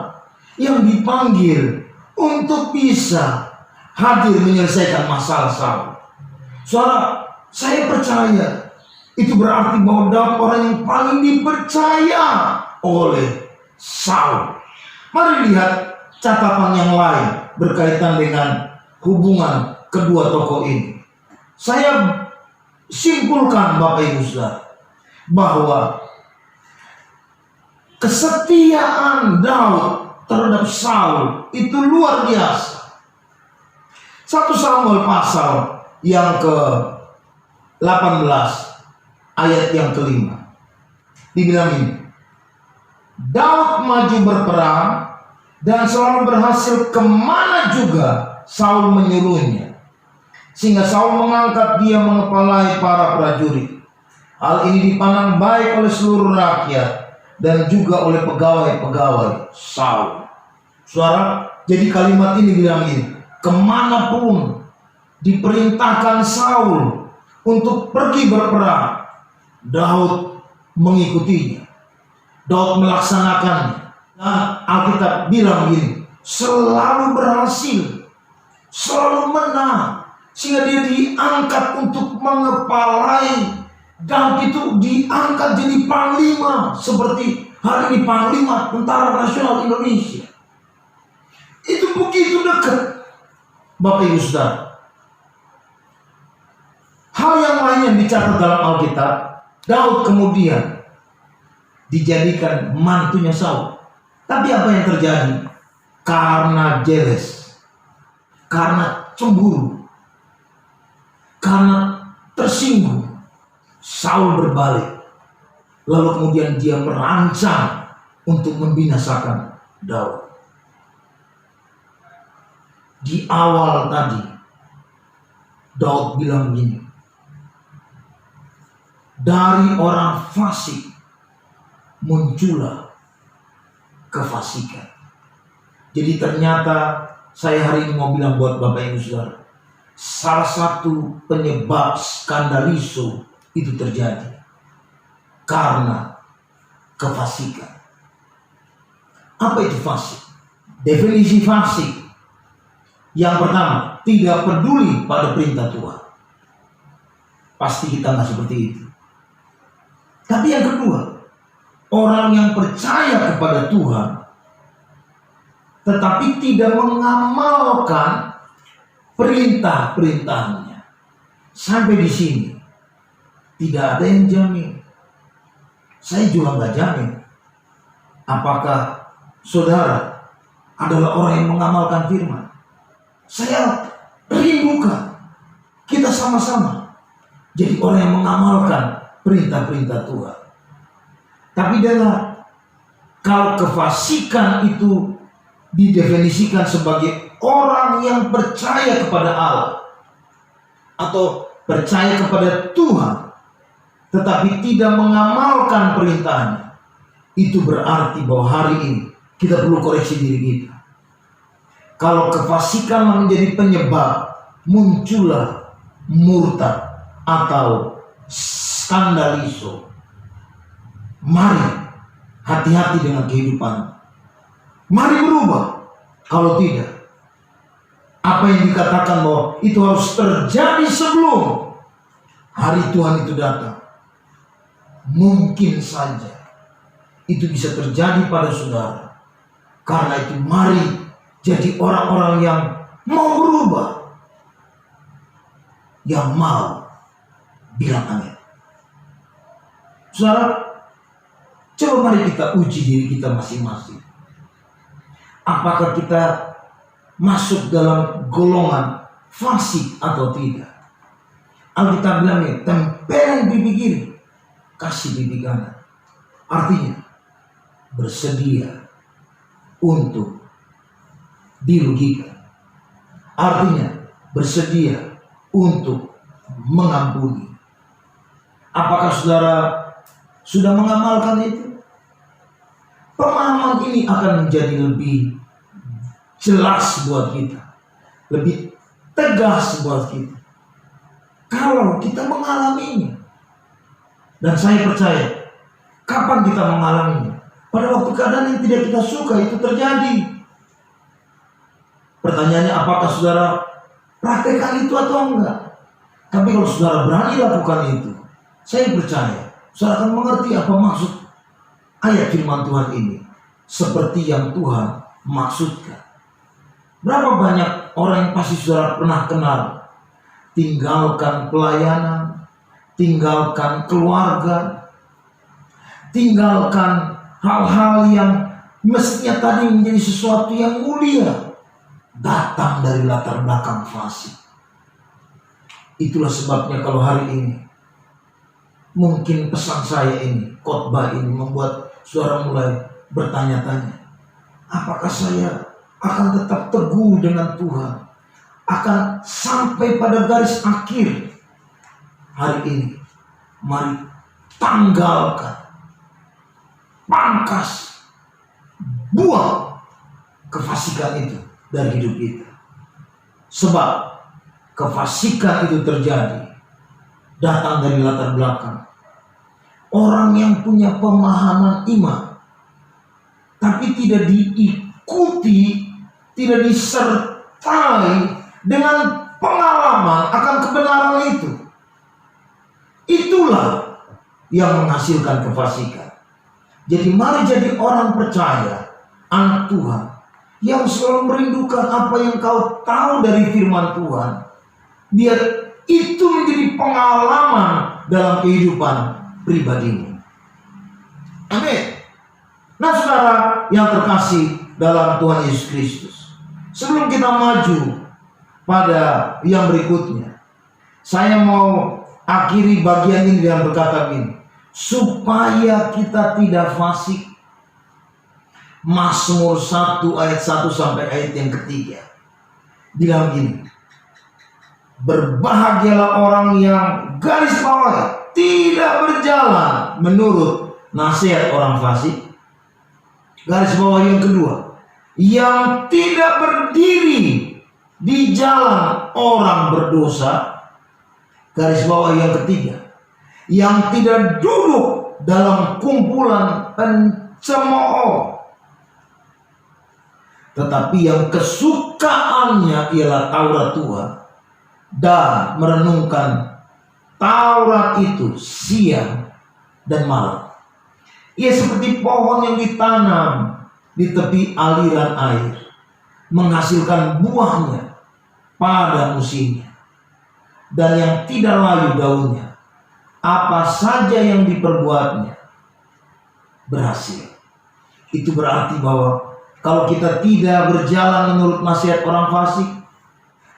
yang dipanggil untuk bisa hadir menyelesaikan masalah Saul. Saudara, saya percaya itu berarti bahwa Daud orang yang paling dipercaya oleh Saul. Mari lihat catatan yang lain berkaitan dengan hubungan kedua tokoh ini. Saya simpulkan, Bapak Ibu Saudara, bahwa kesetiaan Daud terhadap Saul itu luar biasa. 1 Samuel pasal yang ke-18 ayat yang ke-5 dibilang ini, Daud maju berperang dan selalu berhasil kemana juga Saul menyuruhnya, sehingga Saul mengangkat dia mengepalai para prajurit. Hal ini dipandang baik oleh seluruh rakyat dan juga oleh pegawai-pegawai Saul. Saudara, jadi kalimat ini bilang ini, kemanapun diperintahkan Saul untuk pergi berperang, Daud mengikutinya. Daud melaksanakannya. Dan Alkitab bilang begini, selalu berhasil, selalu menang, sehingga dia diangkat untuk mengepalai. Daud itu diangkat jadi panglima, seperti hari ini panglima Tentara Nasional Indonesia. Itu begitu dekat, Bapak Ibu Saudara. Hal yang lain yang dicatat dalam Alkitab, Daud kemudian dijadikan mantunya Saul. Tapi apa yang terjadi? Karena jealous, karena cemburu, karena tersinggung, Saul berbalik. Lalu kemudian dia merancang untuk membinasakan Daud. Di awal tadi Daud bilang begini, dari orang fasik muncullah kefasikan. Jadi ternyata saya hari ini mau bilang buat Bapak Ibu Saudara, salah satu penyebab skandaliso itu terjadi karena kefasikan. Apa itu fasik? Definisi fasik yang pertama, tidak peduli pada perintah Tuhan. Pasti kita nggak seperti itu. Tapi yang kedua, orang yang percaya kepada Tuhan tetapi tidak mengamalkan perintah-perintahnya. Sampai di sini tidak ada yang jamin. Saya juga nggak jamin apakah saudara adalah orang yang mengamalkan firman. Saya rindukan kita sama-sama jadi orang yang mengamalkan perintah-perintah Tuhan. Tapi dengar, kalau kefasikan itu didefinisikan sebagai orang yang percaya kepada Allah atau percaya kepada Tuhan, tetapi tidak mengamalkan perintahnya, itu berarti bahwa hari ini kita perlu koreksi diri kita. Kalau kefasikan menjadi penyebab muncullah murtad atau skandaliso, mari hati-hati dengan kehidupan. Mari berubah. Kalau tidak, apa yang dikatakan bahwa itu harus terjadi sebelum hari Tuhan itu datang, mungkin saja itu bisa terjadi pada saudara. Karena itu mari jadi orang-orang yang mau berubah, yang mau bilang amin. Saudara, coba mari kita uji diri kita masing-masing. Apakah kita masuk dalam golongan fasik atau tidak? Alkitab bilang nih, tempelin pipi kiri, kasih pipi kanan. Artinya bersedia untuk dirugikan. Artinya bersedia untuk mengampuni. Apakah saudara sudah mengamalkan itu? Pemahaman ini akan menjadi lebih jelas buat kita, lebih tegas buat kita kalau kita mengalaminya. Dan saya percaya, kapan kita mengalaminya? Pada waktu keadaan yang tidak kita suka itu terjadi. Pertanyaannya, apakah saudara praktekkan itu atau enggak? Tapi kalau saudara berani lakukan itu, saya percaya saudara akan mengerti apa maksud ayat firman Tuhan ini, seperti yang Tuhan maksudkan. Berapa banyak orang yang pasti saudara pernah kenal, tinggalkan pelayanan, tinggalkan keluarga, tinggalkan hal-hal yang mestinya tadi menjadi sesuatu yang mulia, datang dari latar belakang fasik. Itulah sebabnya kalau hari ini mungkin pesan saya ini, khotbah ini membuat saudara mulai bertanya-tanya, apakah saya akan tetap teguh dengan Tuhan, akan sampai pada garis akhir? Hari ini mari tanggalkan, pangkas, buang kefasikan itu dari hidup kita. Sebab kefasikan itu terjadi datang dari latar belakang orang yang punya pemahaman iman, tapi tidak diikuti, tidak disertai dengan pengalaman akan kebenaran itu. Itulah yang menghasilkan kefasikan. Jadi mari jadi orang percaya, anak Tuhan, yang selalu merindukan apa yang kau tahu dari firman Tuhan, biar itu menjadi pengalaman dalam kehidupan pribadimu. Amin. Nah saudara yang terkasih dalam Tuhan Yesus Kristus, sebelum kita maju pada yang berikutnya, saya mau akhiri bagian ini dengan berkata gini, supaya kita tidak fasik. Mazmur 1 ayat 1 sampai ayat yang ketiga bilang gini, berbahagialah orang yang garis bawah tidak berjalan menurut nasihat orang fasik. Garis bawah yang kedua, yang tidak berdiri di jalan orang berdosa. Garis bawah yang ketiga, yang tidak duduk dalam kumpulan pencemooh, tetapi yang kesukaannya ialah Taurat Tuhan dan merenungkan Taurat itu siang dan malam. Ia seperti pohon yang ditanam di tepi aliran air, menghasilkan buahnya pada musimnya, dan yang tidak layu daunnya. Apa saja yang diperbuatnya berhasil. Itu berarti bahwa kalau kita tidak berjalan menurut nasihat orang fasik,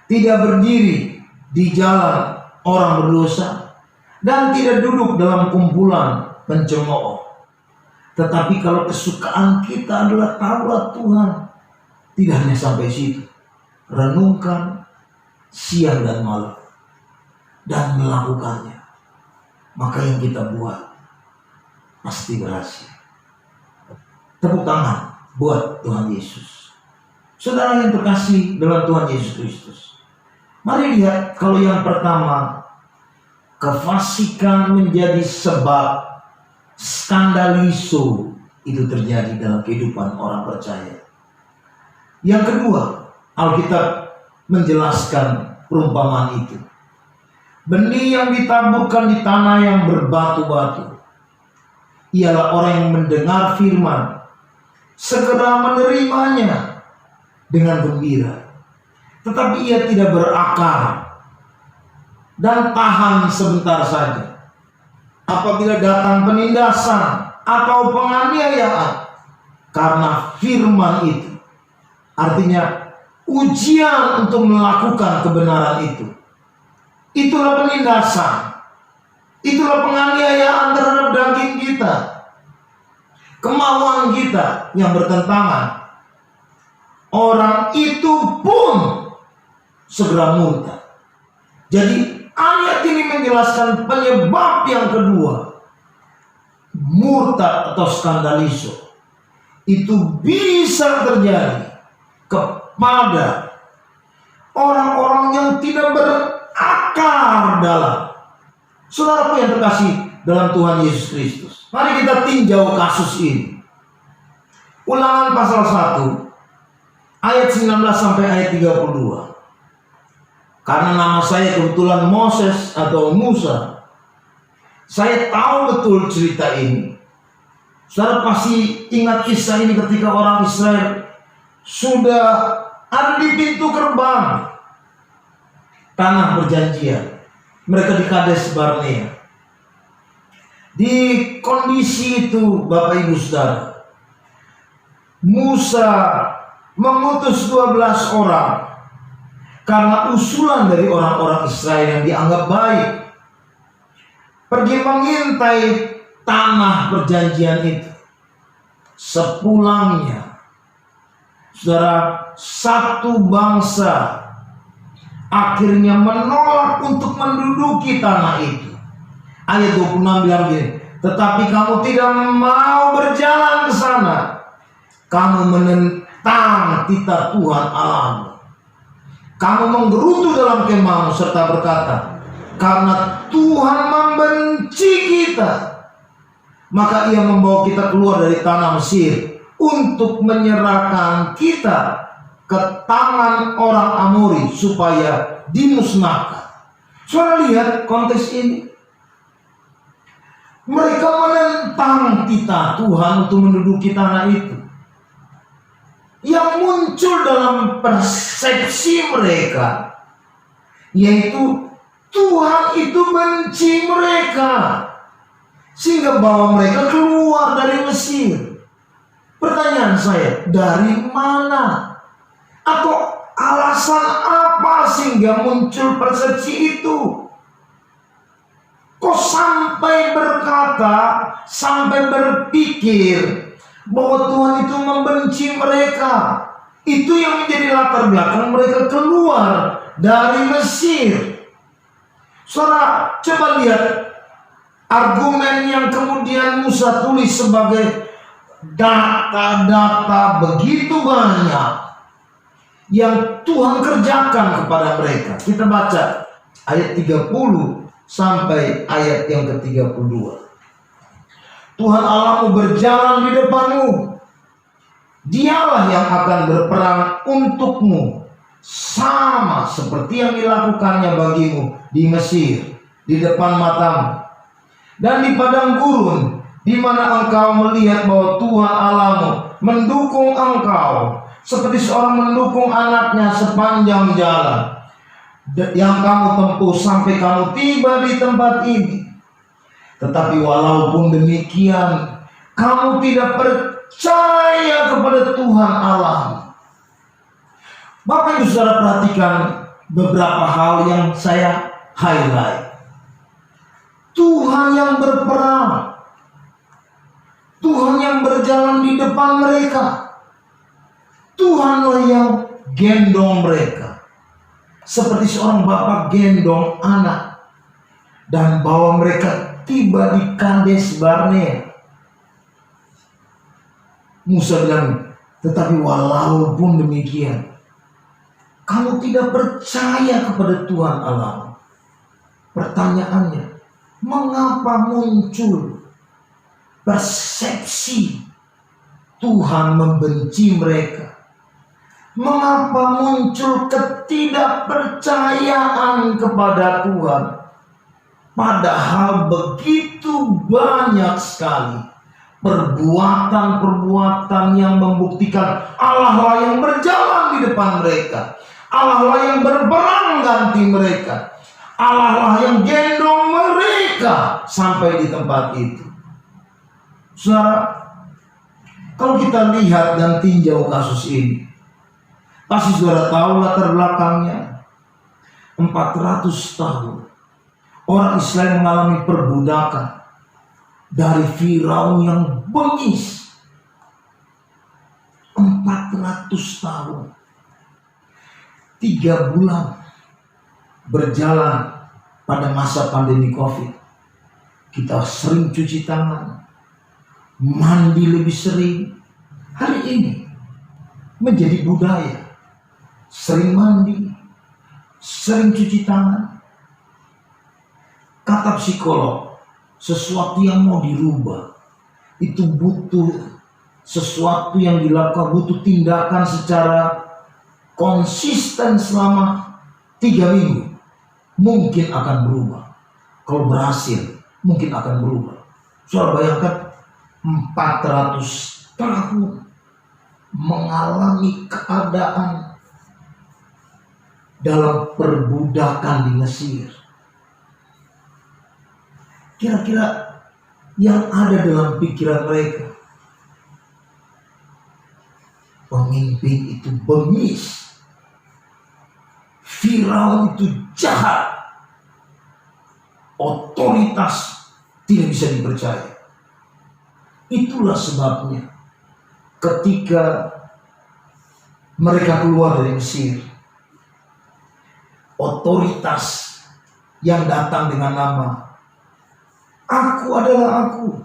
tidak berdiri di jalan orang berdosa, dan tidak duduk dalam kumpulan pencemooh, tetapi kalau kesukaan kita adalah Taurat Tuhan, tidak hanya sampai situ, renungkan siang dan malam dan melakukannya, maka yang kita buat pasti berhasil. Tepuk tangan buat Tuhan Yesus. Saudara yang terkasih dalam Tuhan Yesus Kristus, mari lihat kalau yang pertama, kefasikan menjadi sebab skandaliso itu terjadi dalam kehidupan orang percaya. Yang kedua, Alkitab menjelaskan perumpamaan itu. Benih yang ditaburkan di tanah yang berbatu-batu ialah orang yang mendengar firman, segera menerimanya dengan gembira, tetapi ia tidak berakar dan tahan sebentar saja. Apabila datang penindasan atau penganiayaan karena firman itu, artinya ujian untuk melakukan kebenaran itu, itulah penindasan, itulah penganiayaan terhadap daging kita, kemauan kita yang bertentangan. Orang itu pun segera murtad. Jadi ayat ini menjelaskan penyebab yang kedua, murtad atau skandaliso, itu bisa terjadi kepada orang-orang yang tidak berakar dalam. Saudaraku yang terkasih dalam Tuhan Yesus Kristus, mari kita tinjau kasus ini. Ulangan pasal 1 ayat 19 sampai ayat 32. Karena nama saya kebetulan Moses atau Musa, saya tahu betul cerita ini. Saudara pasti ingat kisah ini ketika orang Israel sudah ada di pintu gerbang tanah perjanjian. Mereka di Kades Barnea. Di kondisi itu, Bapak Ibu Saudara, Musa mengutus 12 orang karena usulan dari orang-orang Israel yang dianggap baik, pergi mengintai tanah perjanjian itu. Sepulangnya, saudara, satu bangsa akhirnya menolak untuk menduduki tanah itu. Ayat 26 bilang gini, tetapi kamu tidak mau berjalan ke sana, kamu menentang titah Tuhan Allahmu. Kamu menggerutu dalam kemahmu serta berkata, karena Tuhan membenci kita, maka ia membawa kita keluar dari tanah Mesir untuk menyerahkan kita ke tangan orang Amori supaya dimusnahkan. Saudara lihat konteks ini. Mereka menentang titah Tuhan untuk menduduki tanah itu. Yang muncul dalam persepsi mereka, yaitu Tuhan itu benci mereka, sehingga bawa mereka keluar dari Mesir. Pertanyaan saya, dari mana? Atau alasan apa sehingga muncul persepsi itu? Kok sampai berkata, sampai berpikir bahwa Tuhan itu membenci mereka? Itu yang menjadi latar belakang mereka keluar dari Mesir. Saudara, coba lihat argumen yang kemudian Musa tulis sebagai data-data begitu banyak yang Tuhan kerjakan kepada mereka. Kita baca ayat 30 sampai ayat yang ke-32. Tuhan Allahmu berjalan di depanmu. Dialah yang akan berperang untukmu, sama seperti yang dilakukannya bagimu di Mesir, di depan matamu. Dan di padang gurun, di mana engkau melihat bahwa Tuhan Allahmu mendukung engkau, seperti seorang mendukung anaknya sepanjang jalan yang kamu tempuh sampai kamu tiba di tempat ini. Tetapi walaupun demikian, kamu tidak percaya kepada Tuhan Allah. Bapak Ibu Saudara, perhatikan beberapa hal yang saya highlight. Tuhan yang berperang, Tuhan yang berjalan di depan mereka, Tuhanlah yang gendong mereka, seperti seorang bapak gendong anak dan bawa mereka tiba di Kades Barnea, Musa bilang, tetapi walaupun demikian, kamu tidak percaya kepada Tuhan Allah. Pertanyaannya, mengapa muncul persepsi Tuhan membenci mereka? Mengapa muncul ketidakpercayaan kepada Tuhan? Padahal begitu banyak sekali perbuatan-perbuatan yang membuktikan Allah lah yang berjalan di depan mereka, Allah lah yang berperang ganti mereka, Allah lah yang gendong mereka sampai di tempat itu. Saudara, kalau kita lihat dan tinjau kasus ini, pasti saudara tahu latar belakangnya. 400 tahun orang Israel mengalami perbudakan dari Firaun yang bengis. 400 tahun. 3 bulan berjalan pada masa pandemi COVID. Kita sering cuci tangan, mandi lebih sering. Hari ini menjadi budaya. Sering mandi, sering cuci tangan. Kata psikolog, sesuatu yang mau dirubah itu butuh sesuatu yang dilakukan, butuh tindakan secara konsisten selama 3 minggu. Mungkin akan berubah. Kalau berhasil, mungkin akan berubah. Soal bayangkan 400 tahun mengalami keadaan dalam perbudakan di Mesir. Kira-kira yang ada dalam pikiran mereka, pemimpin itu bengis, Firaun itu jahat, otoritas tidak bisa dipercaya. Itulah sebabnya ketika mereka keluar dari Mesir, otoritas yang datang dengan nama Aku adalah Aku,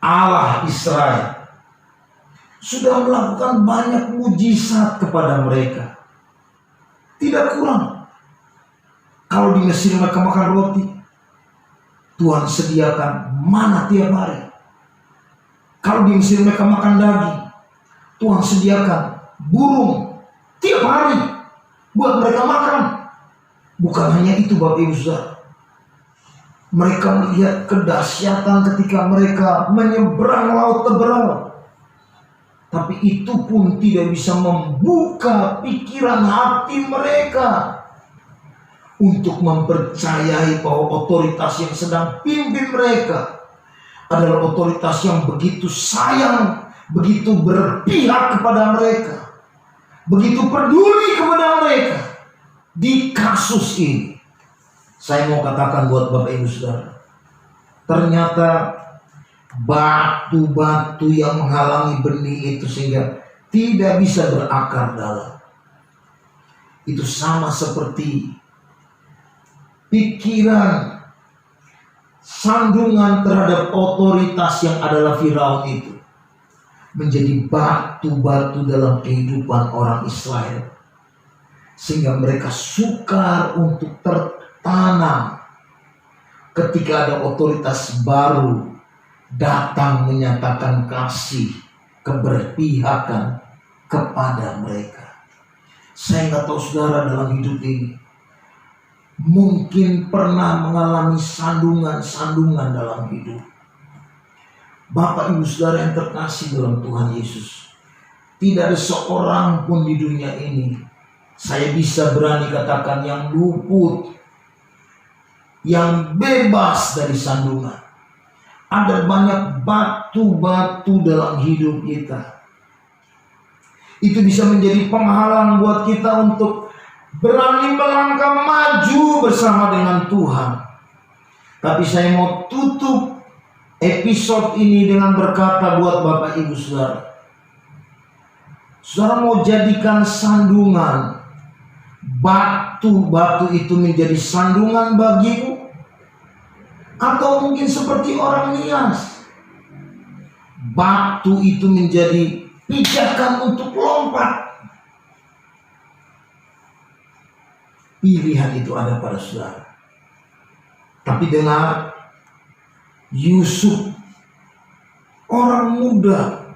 Allah Israel, sudah melakukan banyak mujizat kepada mereka. Tidak kurang. Kalau di Mesir mereka makan roti, Tuhan sediakan mana tiap hari. Kalau di Mesir mereka makan daging, Tuhan sediakan burung tiap hari buat mereka makan. Bukan hanya itu Bapak Ibu Saudara, mereka melihat kedahsyatan ketika mereka menyeberang laut Teberau. Tapi itu pun tidak bisa membuka pikiran hati mereka untuk mempercayai bahwa otoritas yang sedang pimpin mereka adalah otoritas yang begitu sayang, begitu berpihak kepada mereka, begitu peduli kepada mereka. Di kasus ini, saya mau katakan buat Bapak Ibu Saudara, ternyata batu-batu yang menghalangi benih itu sehingga tidak bisa berakar dalam, itu sama seperti pikiran sandungan terhadap otoritas yang adalah Firaun itu menjadi batu-batu dalam kehidupan orang Israel, sehingga mereka sukar untuk tertanam ketika ada otoritas baru datang menyatakan kasih, keberpihakan kepada mereka. Saya nggak tahu saudara dalam hidup ini mungkin pernah mengalami sandungan-sandungan dalam hidup. Bapak Ibu Saudara yang terkasih dalam Tuhan Yesus, tidak ada seorang pun di dunia ini, saya bisa berani katakan, yang luput, yang bebas dari sandungan. Ada banyak batu-batu dalam hidup kita. Itu bisa menjadi penghalang buat kita untuk berani melangkah maju bersama dengan Tuhan. Tapi saya mau tutup episode ini dengan berkata buat Bapak Ibu Saudara, saudara mau jadikan sandungan, batu-batu itu menjadi sandungan bagimu, Atau mungkin seperti orang Nias, batu itu menjadi pijakan untuk lompat. Pilihan itu ada pada saudara. Tapi dengar, Yusuf, orang muda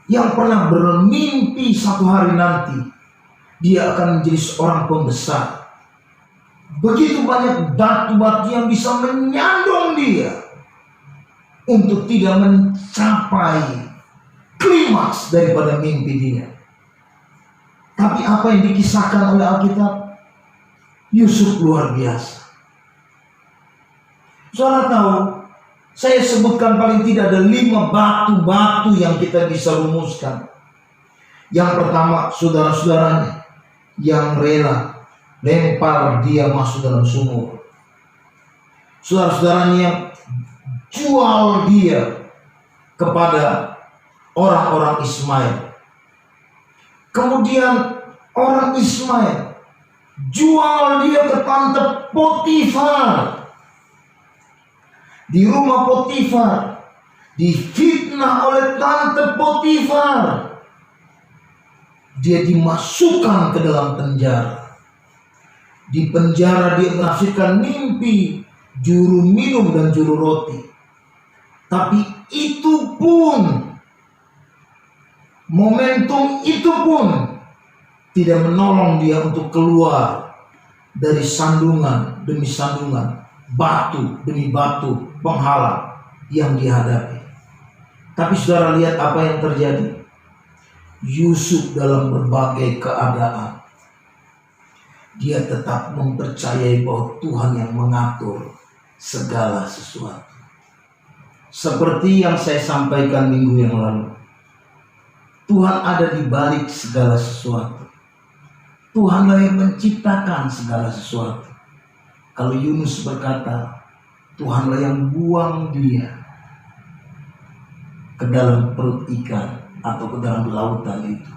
yang pernah bermimpi satu hari nanti dia akan menjadi seorang pembesar. Begitu banyak batu-batu yang bisa menyandung dia untuk tidak mencapai klimaks daripada mimpi dia. Tapi apa yang dikisahkan oleh Alkitab, Yusuf luar biasa. Saudara tahu, saya sebutkan paling tidak ada 5 batu-batu yang kita bisa rumuskan. Yang pertama, saudara-saudaranya yang rela lempar dia masuk dalam sumur. Saudara-saudaranya yang jual dia kepada orang-orang Ismail. Kemudian orang Ismail jual dia ke tante Potifar. Di rumah Potifar difitnah oleh tante Potifar. Dia dimasukkan ke dalam penjara. Di penjara dia menafsirkan mimpi juru minum dan juru roti. Tapi itu pun, momentum itu pun tidak menolong dia untuk keluar dari sandungan demi sandungan, batu demi batu penghalang yang dihadapi. Tapi saudara lihat apa yang terjadi. Yusuf dalam berbagai keadaan, dia tetap mempercayai bahwa Tuhan yang mengatur segala sesuatu. Seperti yang saya sampaikan minggu yang lalu, Tuhan ada di balik segala sesuatu. Tuhanlah yang menciptakan segala sesuatu. Kalau Yunus berkata, Tuhanlah yang buang dia ke dalam perut ikan atau ke dalam lautan itu.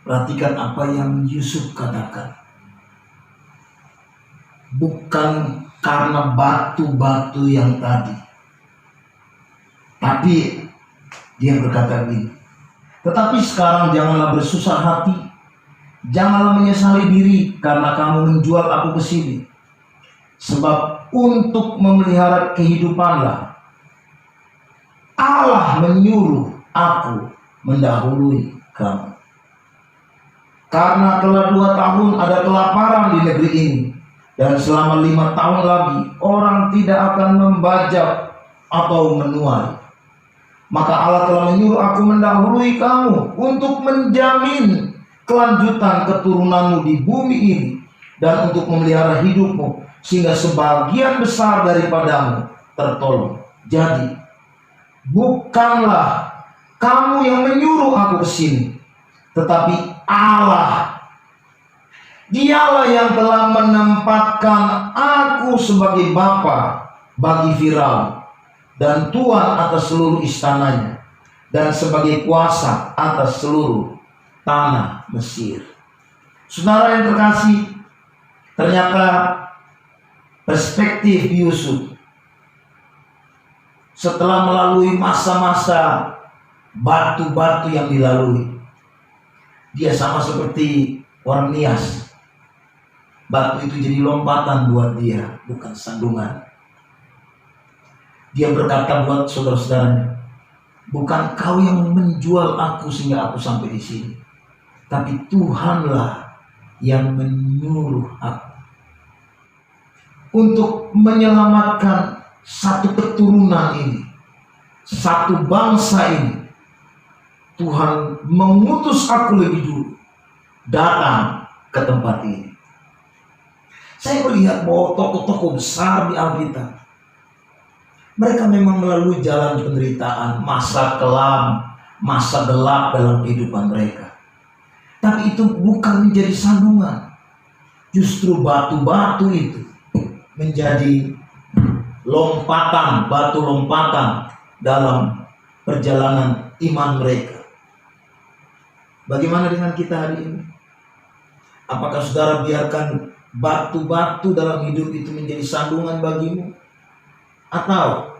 Perhatikan apa yang Yusuf katakan. Bukan karena batu-batu yang tadi, tapi dia berkata begini, tetapi sekarang janganlah bersusah hati, janganlah menyesali diri karena kamu menjual aku ke sini. Sebab untuk memelihara kehidupanlah Allah menyuruh aku mendahului kamu. Karena telah 2 tahun ada kelaparan di negeri ini, dan selama 5 tahun lagi orang tidak akan membajak atau menuai. Maka Allah telah menyuruh aku mendahului kamu untuk menjamin kelanjutan keturunanmu di bumi ini dan untuk memelihara hidupmu sehingga sebagian besar daripadamu tertolong. Jadi bukanlah kamu yang menyuruh aku ke sini, tetapi Allah. Dialah yang telah menempatkan aku sebagai bapa bagi Firaun dan tuan atas seluruh istananya dan sebagai kuasa atas seluruh tanah Mesir. Saudara yang terkasih, ternyata perspektif Yusuf setelah melalui masa-masa batu-batu yang dilalui, dia sama seperti orang Nias. Batu itu jadi lompatan buat dia, bukan sandungan. Dia berkata buat saudara-saudaranya, bukan kau yang menjual aku sehingga aku sampai di sini, tapi Tuhanlah yang menyuruh aku untuk menyelamatkan satu keturunan ini, satu bangsa ini. Tuhan mengutus aku lebih dulu datang ke tempat ini. Saya melihat bahwa tokoh-tokoh besar di Alkitab, mereka memang melalui jalan penderitaan, masa kelam, masa gelap dalam kehidupan mereka. Tapi itu bukan menjadi sandungan. Justru batu-batu itu menjadi lompatan, batu lompatan dalam perjalanan iman mereka. Bagaimana dengan kita hari ini? Apakah saudara biarkan batu-batu dalam hidup itu menjadi sandungan bagimu? Atau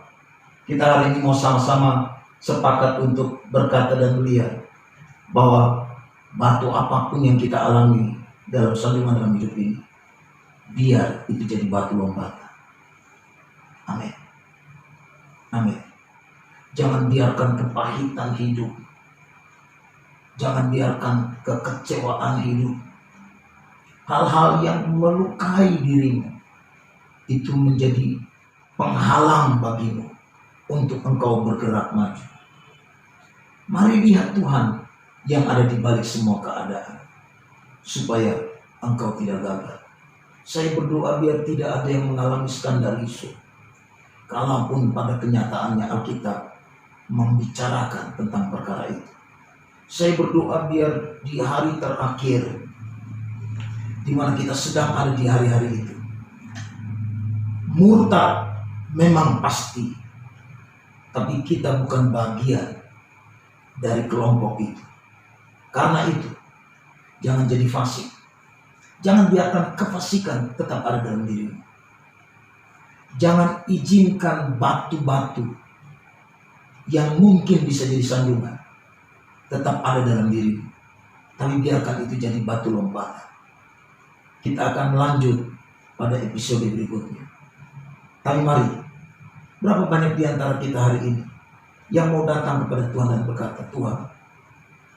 kita hari ini mau sama-sama sepakat untuk berkata dan melihat bahwa batu apapun yang kita alami dalam sandungan dalam hidup ini, biar itu jadi batu lompatan. Amin. Amin. Jangan biarkan kepahitan hidup, jangan biarkan kekecewaan hidup, hal-hal yang melukai dirimu, itu menjadi penghalang bagimu untuk engkau bergerak maju. Mari lihat Tuhan yang ada di balik semua keadaan, supaya engkau tidak gagal. Saya berdoa biar tidak ada yang mengalami skandal isu. Kalaupun pada kenyataannya Alkitab membicarakan tentang perkara itu. Saya berdoa biar di hari terakhir, di mana kita sedang ada di hari-hari itu, murtad memang pasti, tapi kita bukan bagian dari kelompok itu. Karena itu, jangan jadi fasik. Jangan biarkan kefasikan tetap ada dalam dirimu. Jangan izinkan batu-batu yang mungkin bisa jadi sandungan tetap ada dalam dirimu. Tapi biarkan itu jadi batu lompatan. Kita akan lanjut pada episode berikutnya. Tapi mari, berapa banyak di antara kita hari ini yang mau datang kepada Tuhan dan berkata, Tuhan,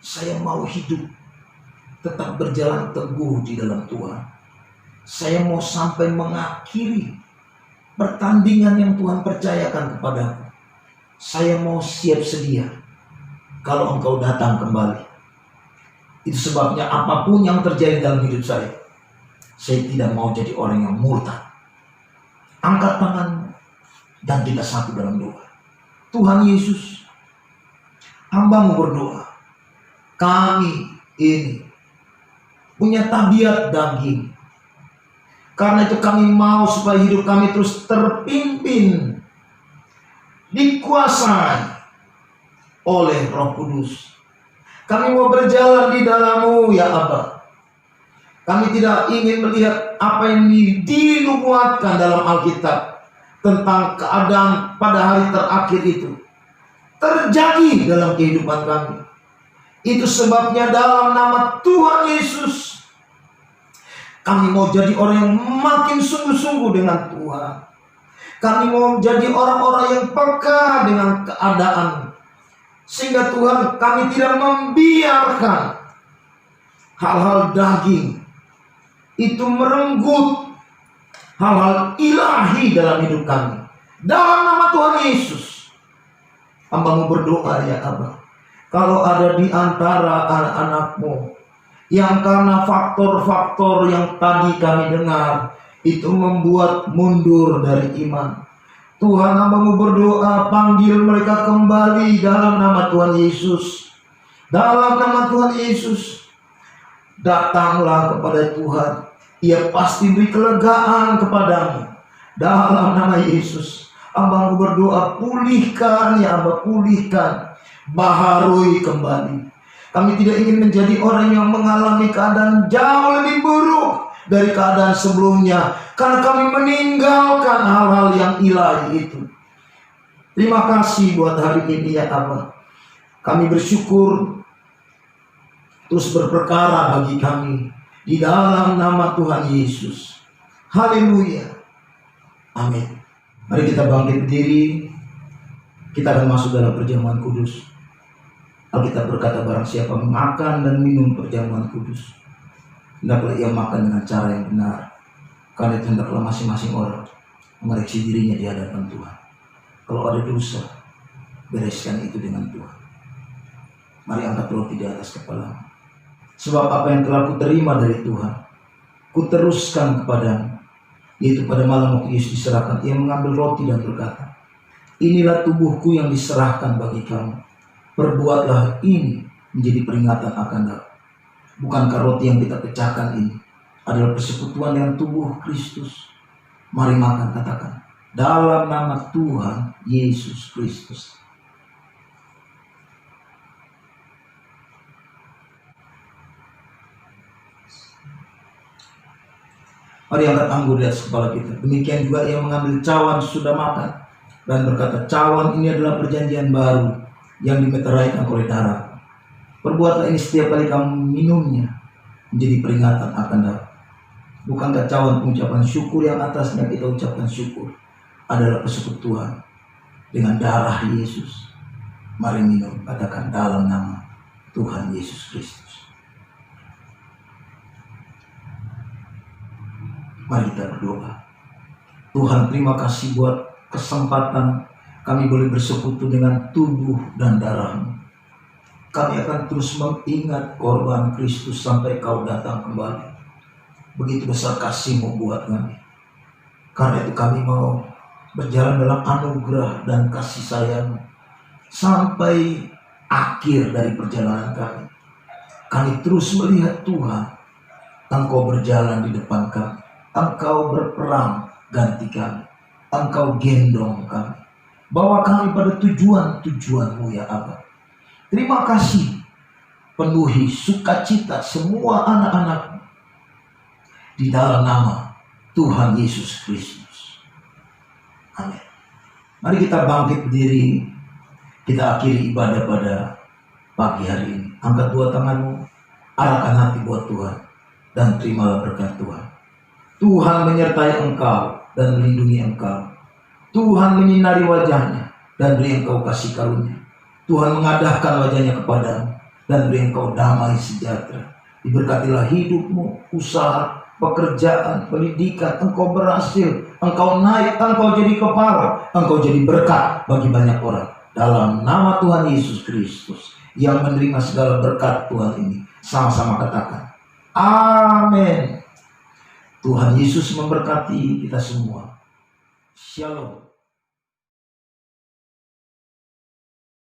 saya mau hidup tetap berjalan teguh di dalam Tuhan. Saya mau sampai mengakhiri pertandingan yang Tuhan percayakan kepadaku. Saya mau siap sedia kalau Engkau datang kembali. Itu sebabnya apapun yang terjadi dalam hidup saya tidak mau jadi orang yang murtad. Angkat tanganmu dan kita satu dalam doa. Tuhan Yesus, hamba-Mu berdoa, kami ini punya tabiat daging. Karena itu kami mau supaya hidup kami terus terpimpin, dikuasai oleh Roh Kudus. Kami mau berjalan di dalam-Mu ya Aba. Kami tidak ingin melihat apa yang dinubuatkan dalam Alkitab tentang keadaan pada hari terakhir itu terjadi dalam kehidupan kami. Itu sebabnya dalam nama Tuhan Yesus, kami mau jadi orang yang makin sungguh-sungguh dengan Tuhan. Kami mau jadi orang-orang yang peka dengan keadaan. Sehingga Tuhan, kami tidak membiarkan hal-hal daging itu merenggut hal-hal ilahi dalam hidup kami. Dalam nama Tuhan Yesus, hamba-Mu berdoa ya Abah. Kalau ada di antara anak-anak-Mu yang karena faktor-faktor yang tadi kami dengar itu membuat mundur dari iman, Tuhan, hamba-Mu berdoa, panggil mereka kembali dalam nama Tuhan Yesus. Dalam nama Tuhan Yesus, datanglah kepada Tuhan. Ia pasti beri kelegaan kepadamu. Dalam nama Yesus, hamba-Mu berdoa, pulihkan ya Aba, pulihkan, baharui kembali. Kami tidak ingin menjadi orang yang mengalami keadaan jauh lebih buruk dari keadaan sebelumnya, karena kami meninggalkan hal-hal yang ilahi itu. Terima kasih buat hari ini ya Aba. Kami bersyukur terus berperkara bagi kami di dalam nama Tuhan Yesus. Haleluya. Amin. Mari kita bangkit berdiri. Kita akan masuk dalam perjamuan kudus. Alkitab berkata, barang siapa makan dan minum perjamuan kudus, hendaklah ia makan dengan cara yang benar. Karena itu hendaklah masing-masing orang memeriksa dirinya di hadapan Tuhan. Kalau ada dosa, bereskan itu dengan Tuhan. Mari angkat roti di atas kepala. Sebab apa yang telah kuterima dari Tuhan, kuteruskan kepadamu. Yaitu pada malam waktu Yesus diserahkan, ia mengambil roti dan berkata, inilah tubuhku yang diserahkan bagi kamu. Perbuatlah ini menjadi peringatan akan aku. Bukankah roti yang kita pecahkan ini adalah persekutuan dengan tubuh Kristus? Mari makan, katakan, dalam nama Tuhan Yesus Kristus. Mari angkat anggur di atas kepala kita. Demikian juga ia mengambil cawan sudah makan. dan berkata, cawan ini adalah perjanjian baru yang dimeteraikan oleh darah. Perbuatlah ini setiap kali kamu minumnya, menjadi peringatan akan darah. Bukankah cawan pengucapan syukur yang atasnya kita ucapkan syukur adalah persekutuan dengan darah Yesus? Mari minum, katakan dalam nama Tuhan Yesus Kristus. Mari kita berdoa. Tuhan, terima kasih buat kesempatan kami boleh bersekutu dengan tubuh dan darah-Mu. Kami akan terus mengingat korban Kristus sampai Kau datang kembali. Begitu besar kasih-Mu buat kami. Karena itu kami mau berjalan dalam anugerah dan kasih sayang sampai akhir dari perjalanan kami. Kami terus melihat Tuhan, Engkau berjalan di depan kami. Engkau berperang ganti kami. Engkau gendong kami. Bawa kami pada tujuan-tujuan-Mu ya Allah. Terima kasih. Penuhi sukacita semua anak-anak di dalam nama Tuhan Yesus Kristus. Amin. Mari kita bangkit berdiri. Kita akhiri ibadah pada pagi hari ini. Angkat dua tanganmu, arahkan hati buat Tuhan, dan terimalah berkat Tuhan. Tuhan menyertai engkau dan melindungi engkau. Tuhan menyinari wajahnya dan beri engkau kasih karunia. Tuhan mengadahkan wajahnya kepadamu dan beri engkau damai sejahtera. Diberkatilah hidupmu, usaha, pekerjaan, pendidikan. Engkau berhasil, engkau naik, engkau jadi kepala, engkau jadi berkat bagi banyak orang. Dalam nama Tuhan Yesus Kristus yang menerima segala berkat Tuhan ini, sama-sama katakan amin. Tuhan Yesus memberkati kita semua. Shalom.